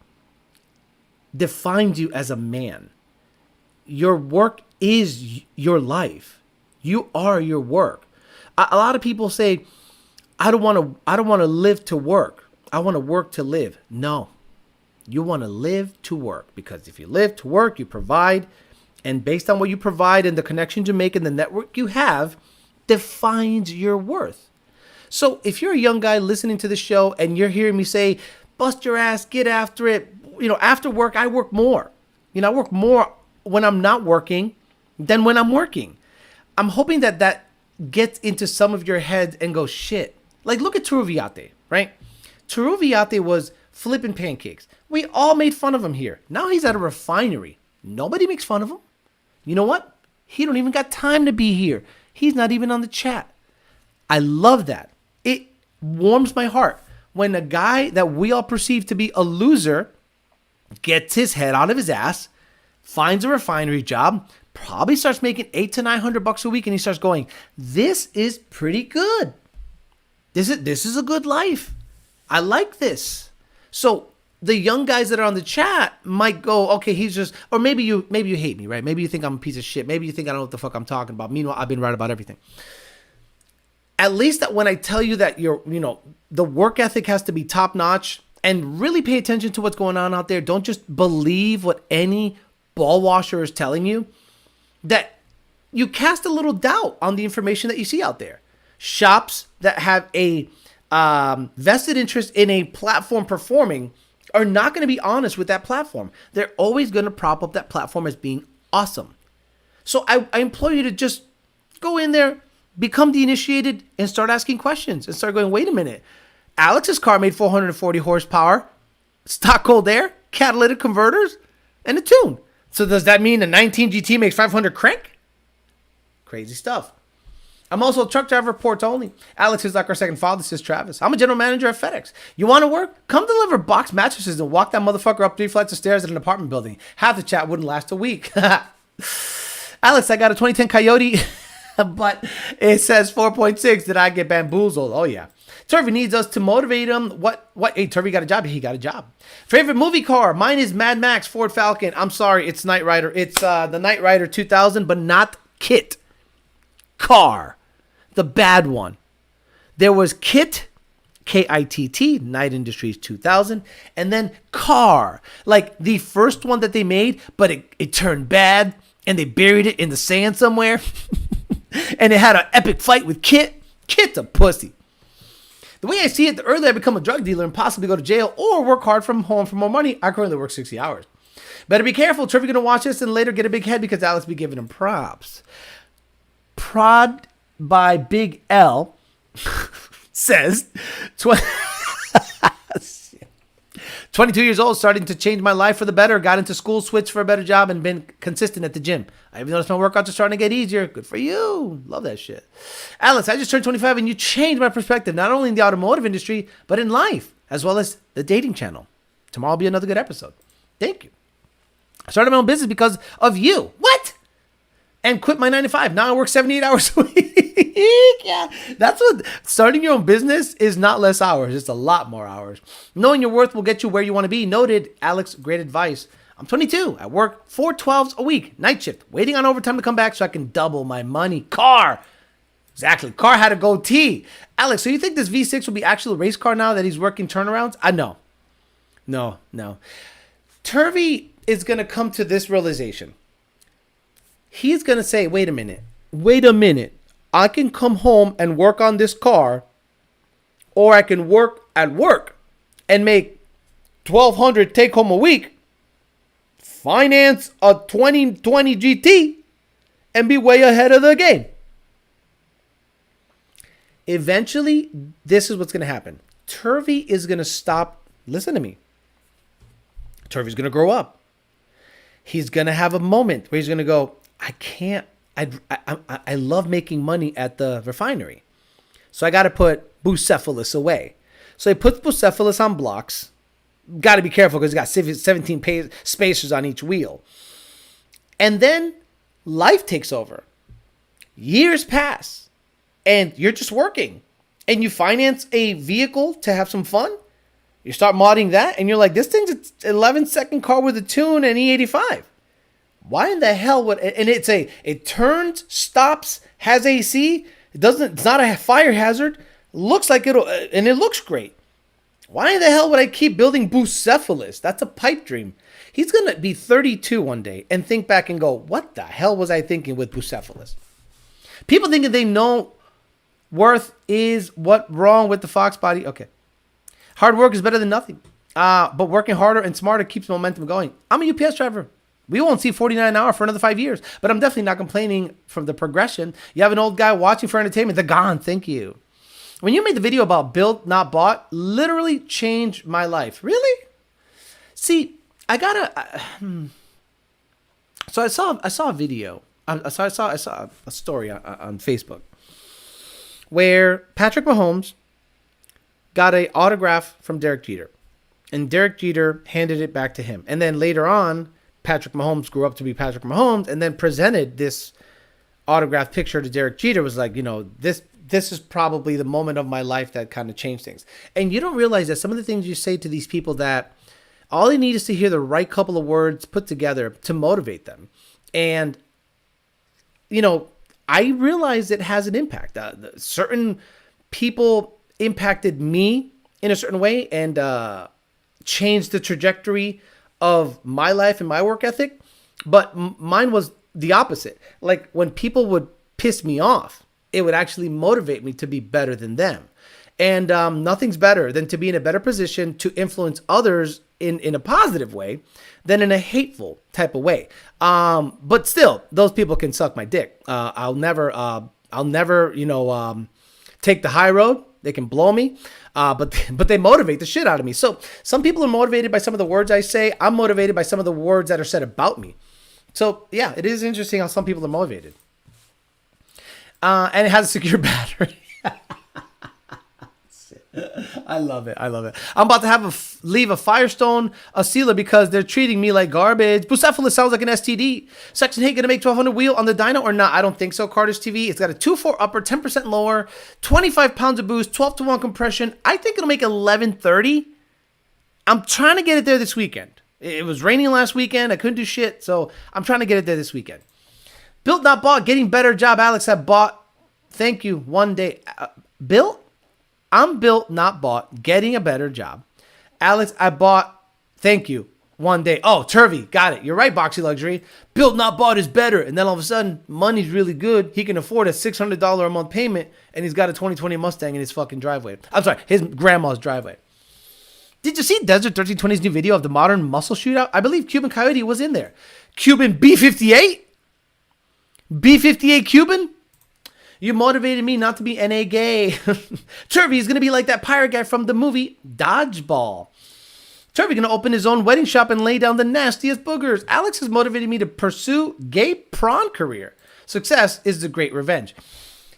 S1: defines you as a man. Your work is your life. You are your work. A lot of people say, I don't want to live to work. I want to work to live. No. You want to live to work, because if you live to work, you provide, and based on what you provide and the connections you make and the network you have defines your worth. So if you're a young guy listening to the show and you're hearing me say, bust your ass, get after it, after work, I work more. I work more when I'm not working than when I'm working. I'm hoping that gets into some of your heads and go, shit. Like, look at Turu Viate, right? Turu Viate was flipping pancakes. We all made fun of him here. Now he's at a refinery. Nobody makes fun of him. You know what? He don't even got time to be here. He's not even on the chat. I love that. It warms my heart when a guy that we all perceive to be a loser gets his head out of his ass, finds a refinery job, probably starts making $800 to $900 a week, and he starts going, this is pretty good. This is a good life. I like this. So the young guys that are on the chat might go, okay, he's just, or maybe you hate me, right? Maybe you think I'm a piece of shit. Maybe you think I don't know what the fuck I'm talking about. Meanwhile, I've been right about everything. At least that when I tell you that the work ethic has to be top notch and really pay attention to what's going on out there. Don't just believe what any ball washer is telling you. That you cast a little doubt on the information that you see out there. Shops that have a vested interest in a platform performing are not going to be honest with that platform. They're always going to prop up that platform as being awesome. So I implore you to just go in there, become the initiated, and start asking questions and start going, wait a minute. Alex's car made 440 horsepower, stock cold air, catalytic converters, and a tune. So does that mean a 19 GT makes 500 crank? Crazy stuff. I'm also a truck driver, ports only. Alex is like our second father, says Travis. I'm a general manager at FedEx. You want to work? Come deliver box mattresses and walk that motherfucker up 3 flights of stairs at an apartment building. Half the chat wouldn't last a week. Alex, I got a 2010 Coyote But it says 4.6. Did I get bamboozled? Oh, yeah. Turvey needs us to motivate him. What? Hey, Turvey got a job. He got a job. Favorite movie car? Mine is Mad Max, Ford Falcon. I'm sorry. It's Knight Rider. It's the Knight Rider 2000, but not Kit. Car. The bad one. There was Kit, K-I-T-T, Knight Industries 2000, and then Car. Like the first one that they made, but it turned bad, and they buried it in the sand somewhere. And it had an epic fight with Kit. Kit's a pussy. The way I see it, the earlier I become a drug dealer and possibly go to jail or work hard from home for more money, I currently work 60 hours. Better be careful. Trevor going to watch this and later get a big head because Alex be giving him props. Prod by Big L says 22 years old, starting to change my life for the better. Got into school, switched for a better job, and been consistent at the gym. I even noticed my workouts are starting to get easier. Good for you. Love that shit. Alex, I just turned 25, and you changed my perspective, not only in the automotive industry, but in life, as well as the dating channel. Tomorrow will be another good episode. Thank you. I started my own business because of you. What? And quit my 9 to 5. Now I work 78 hours a week. Yeah, that's what starting your own business is. Not less hours. It's a lot more hours. Knowing your worth will get you where you want to be. Noted, Alex. Great advice. I'm 22. I work 4 12s a week. Night shift. Waiting on overtime to come back so I can double my money. Car. Exactly. Car had a goatee. Alex, so you think this V6 will be actually a race car now that he's working turnarounds? I know. No. Turvey is going to come to this realization. He's going to say, wait a minute. I can come home and work on this car, or I can work at work and make $1,200 take home a week, finance a 2020 GT, and be way ahead of the game. Eventually, this is what's going to happen. Turvey is going to stop. Listen to me. Turvey's going to grow up. He's going to have a moment where he's going to go, I love making money at the refinery. So I got to put Bucephalus away. So he puts Bucephalus on blocks. Got to be careful because he's got 17 spacers on each wheel. And then life takes over. Years pass. And you're just working. And you finance a vehicle to have some fun. You start modding that. And you're like, this thing's an 11-second car with a tune and E85. Why in the hell would, and it turns, stops, has AC, it's not a fire hazard, looks like it'll, and it looks great. Why in the hell would I keep building Bucephalus? That's a pipe dream. He's going to be 32 one day and think back and go, what the hell was I thinking with Bucephalus? People thinking they know worth is what wrong with the Fox body. Okay. Hard work is better than nothing. But working harder and smarter keeps momentum going. I'm a UPS driver. We won't see 49 an hour for another 5 years, but I'm definitely not complaining from the progression. You have an old guy watching for entertainment. They're gone. Thank you. When you made the video about built, not bought, literally changed my life. Really? See, So I saw a video. I saw a story on Facebook where Patrick Mahomes got an autograph from Derek Jeter, and Derek Jeter handed it back to him. And then later on, Patrick Mahomes grew up to be Patrick Mahomes and then presented this autographed picture to Derek Jeter. Was like, this is probably the moment of my life that kind of changed things. And you don't realize that some of the things you say to these people, that all they need is to hear the right couple of words put together to motivate them. And, I realize it has an impact. Certain people impacted me in a certain way and changed the trajectory of my life and my work ethic, but mine was the opposite. Like when people would piss me off, it would actually motivate me to be better than them. And nothing's better than to be in a better position to influence others in a positive way than in a hateful type of way. But still, those people can suck my dick. I'll never, take the high road. They can blow me. But they motivate the shit out of me. So some people are motivated by some of the words I say. I'm motivated by some of the words that are said about me. So yeah, it is interesting how some people are motivated. And it has a secure battery. I love it. I love it. I'm about to have leave a Firestone, a sealer, because they're treating me like garbage. Bucephalus sounds like an STD. Section 8 going to make 1200 wheel on the dyno or not? I don't think so. Carter's TV. It's got a 2.4 upper, 10% lower, 25 pounds of boost, 12 to 1 compression. I think it'll make 1130. I'm trying to get it there this weekend. It was raining last weekend. I couldn't do shit, so I'm trying to get it there this weekend. Built, not bought. Getting better job. Alex, I bought. Thank you. One day. Built? I'm built, not bought. Getting a better job. Alex, I bought. Thank you. One day. Oh, Turvey. Got it. You're right, Boxy Luxury. Built, not bought is better. And then all of a sudden, money's really good. He can afford a $600 a month payment, and he's got a 2020 Mustang in his fucking driveway. I'm sorry, his grandma's driveway. Did you see Desert 1320's new video of the modern muscle shootout? I believe Cuban Coyote was in there. Cuban B58? B58 Cuban? You motivated me not to be NA gay. Turvey is going to be like that pirate guy from the movie Dodgeball. Turvey going to open his own wedding shop and lay down the nastiest boogers. Alex has motivated me to pursue gay prawn career. Success is the great revenge.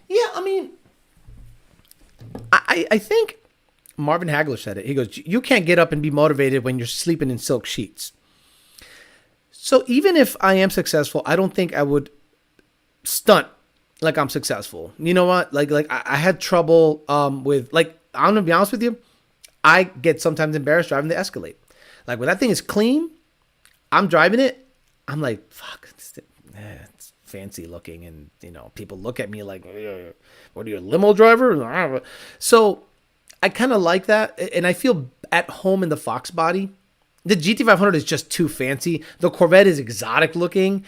S1: Yeah, I mean, I think Marvin Hagler said it. He goes, you can't get up and be motivated when you're sleeping in silk sheets. So even if I am successful, I don't think I would stunt like I'm successful. You know what? Like I had trouble with, like, I'm gonna be honest with you, I get sometimes embarrassed driving the Escalade. Like when that thing is clean, I'm driving it, I'm like, fuck, it's fancy looking, and you know, people look at me like, what are you, a limo driver? So I kind of like that, and I feel at home in the Fox body. The GT500 is just too fancy. The Corvette is exotic looking.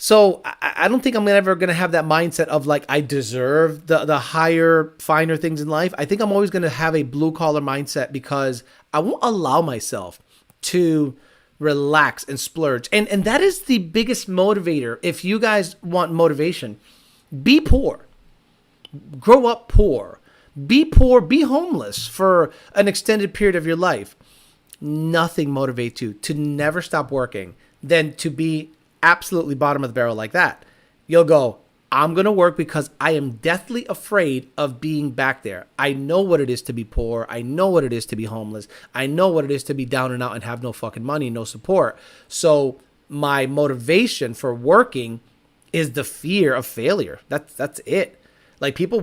S1: So I don't think I'm ever going to have that mindset of like, I deserve the higher, finer things in life. I think I'm always going to have a blue collar mindset because I won't allow myself to relax and splurge. And that is the biggest motivator. If you guys want motivation, be poor, grow up poor, be homeless for an extended period of your life. Nothing motivates you to never stop working than to be absolutely bottom of the barrel like that. You'll go, I'm going to work because I am deathly afraid of being back there. I know what it is to be poor. I know what it is to be homeless. I know what it is to be down and out and have no fucking money, no support. So my motivation for working is the fear of failure. That's it. Like people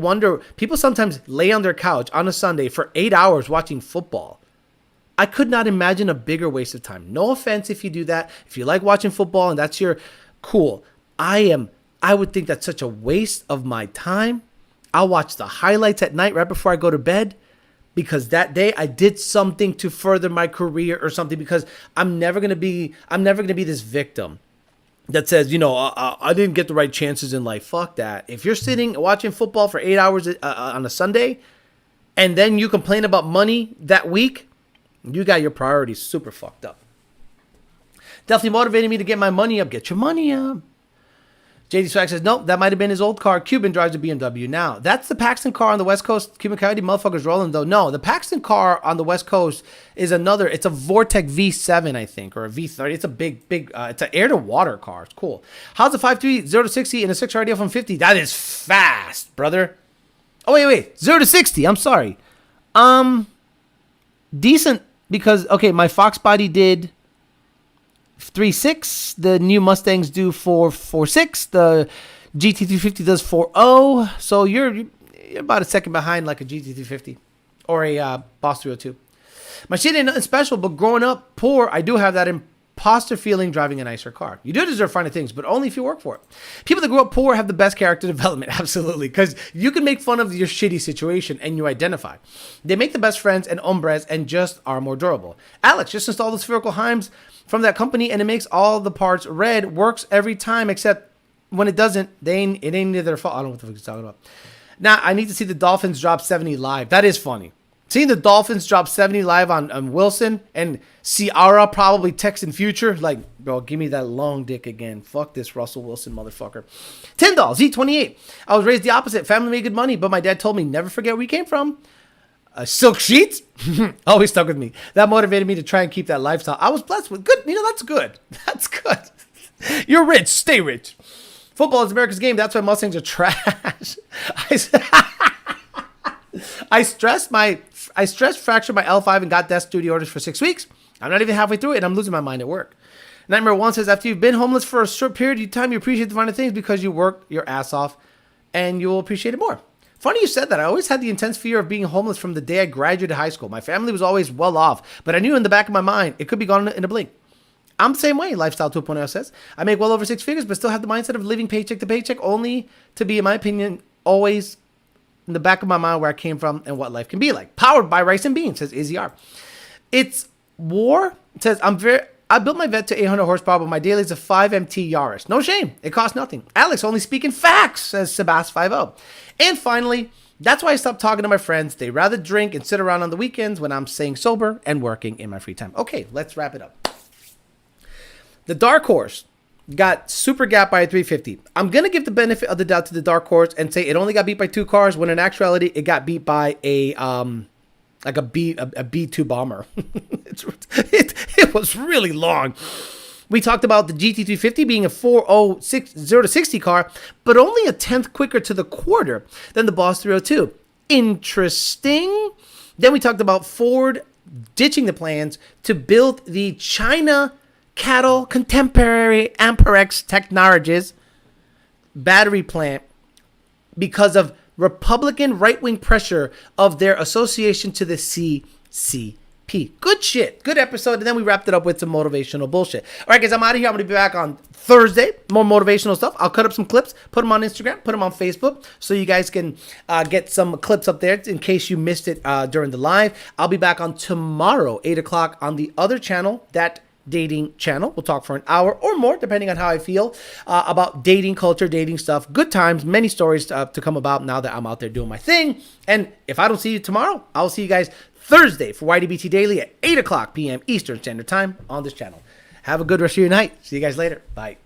S1: sometimes lay on their couch on a Sunday for 8 hours watching football. I could not imagine a bigger waste of time. No offense if you do that. If you like watching football and that's your cool. I would think that's such a waste of my time. I'll watch the highlights at night right before I go to bed because that day I did something to further my career or something, because I'm never going to be this victim that says, you know, I didn't get the right chances in life. Fuck that. If you're sitting watching football for 8 hours on a Sunday and then you complain about money that week, you got your priorities super fucked up. Definitely motivated me to get my money up. Get your money up. JD Swag says, nope, that might have been his old car. Cuban drives a BMW now. That's the Paxton car on the West Coast. Cuban Coyote motherfuckers rolling, though. No, the Paxton car on the West Coast is another. It's a Vortec V7, I think, or a V30. It's a big, it's an air-to-water car. It's cool. How's the 5.3 0 to 60 in a 6 RDF 150? That is fast, brother. Oh, wait. 0 to 60. I'm sorry. Decent. Because, okay, my Fox body did 3.6. The new Mustangs do 4.6. The GT350 does 4.0. So you're about a second behind like a GT350 or a Boss 302. My shit ain't nothing special, but growing up poor, I do have that imposter feeling driving a nicer car. You do deserve finer things, but only if you work for it. People that grew up poor have the best character development, absolutely, because you can make fun of your shitty situation and you identify. They make the best friends and hombres and just are more durable. Alex just installed the spherical Heims from that company and it makes all the parts red. Works every time, except when it doesn't, it ain't their fault. I don't know what the fuck he's talking about. Now, I need to see the Dolphins drop 70 live. That is funny. Seeing the Dolphins drop 70 live on Wilson and Ciara probably texting Future, like, bro, give me that long dick again. Fuck this Russell Wilson motherfucker. $10, Z28. I was raised the opposite. Family made good money, but my dad told me never forget where you came from. Silk sheets always stuck with me. That motivated me to try and keep that lifestyle. I was blessed with good. You know, that's good. That's good. You're rich. Stay rich. Football is America's game. That's why Mustangs are trash. I stressed my I stress fractured my L5 and got desk duty orders for 6 weeks. I'm not even halfway through it, and I'm losing my mind at work. Nightmare 1 says, after you've been homeless for a short period of time, you appreciate the finer things because you worked your ass off, and you will appreciate it more. Funny you said that. I always had the intense fear of being homeless from the day I graduated high school. My family was always well off, but I knew in the back of my mind it could be gone in a blink. I'm the same way, Lifestyle 2.0 says. I make well over 6 figures, but still have the mindset of living paycheck to paycheck, only to be, in my opinion, always in the back of my mind where I came from and what life can be like. Powered by Rice and Beans, says Izzy R. It's war. It says, I built my vet to 800 horsepower, but my daily is a 5MT Yaris. No shame. It costs nothing. Alex, only speaking facts, says Sebast50. And finally, that's why I stopped talking to my friends. They rather drink and sit around on the weekends when I'm staying sober and working in my free time. Okay, let's wrap it up. The Dark Horse got super gapped by a 350. I'm going to give the benefit of the doubt to the Dark Horse and say it only got beat by 2 cars, when in actuality it got beat by a B2 bomber. It was really long. We talked about the GT350 being a 0 to 60 car, but only a tenth quicker to the quarter than the Boss 302. Interesting. Then we talked about Ford ditching the plans to build the China Cattle Contemporary Amperex Technologies battery plant because of Republican right-wing pressure of their association to the CCP. Good shit. Good episode. And then we wrapped it up with some motivational bullshit. All right, guys, I'm out of here. I'm going to be back on Thursday. More motivational stuff. I'll cut up some clips, put them on Instagram, put them on Facebook, so you guys can get some clips up there in case you missed it during the live. I'll be back on tomorrow, 8 o'clock on the other channel, that dating channel. We'll talk for an hour or more, depending on how I feel, about dating culture, dating stuff, good times, many stories to come about now that I'm out there doing my thing. And if I don't see you tomorrow, I'll see you guys Thursday for YDBT Daily at 8 o'clock p.m. Eastern Standard Time on this channel. Have a good rest of your night. See you guys later. Bye.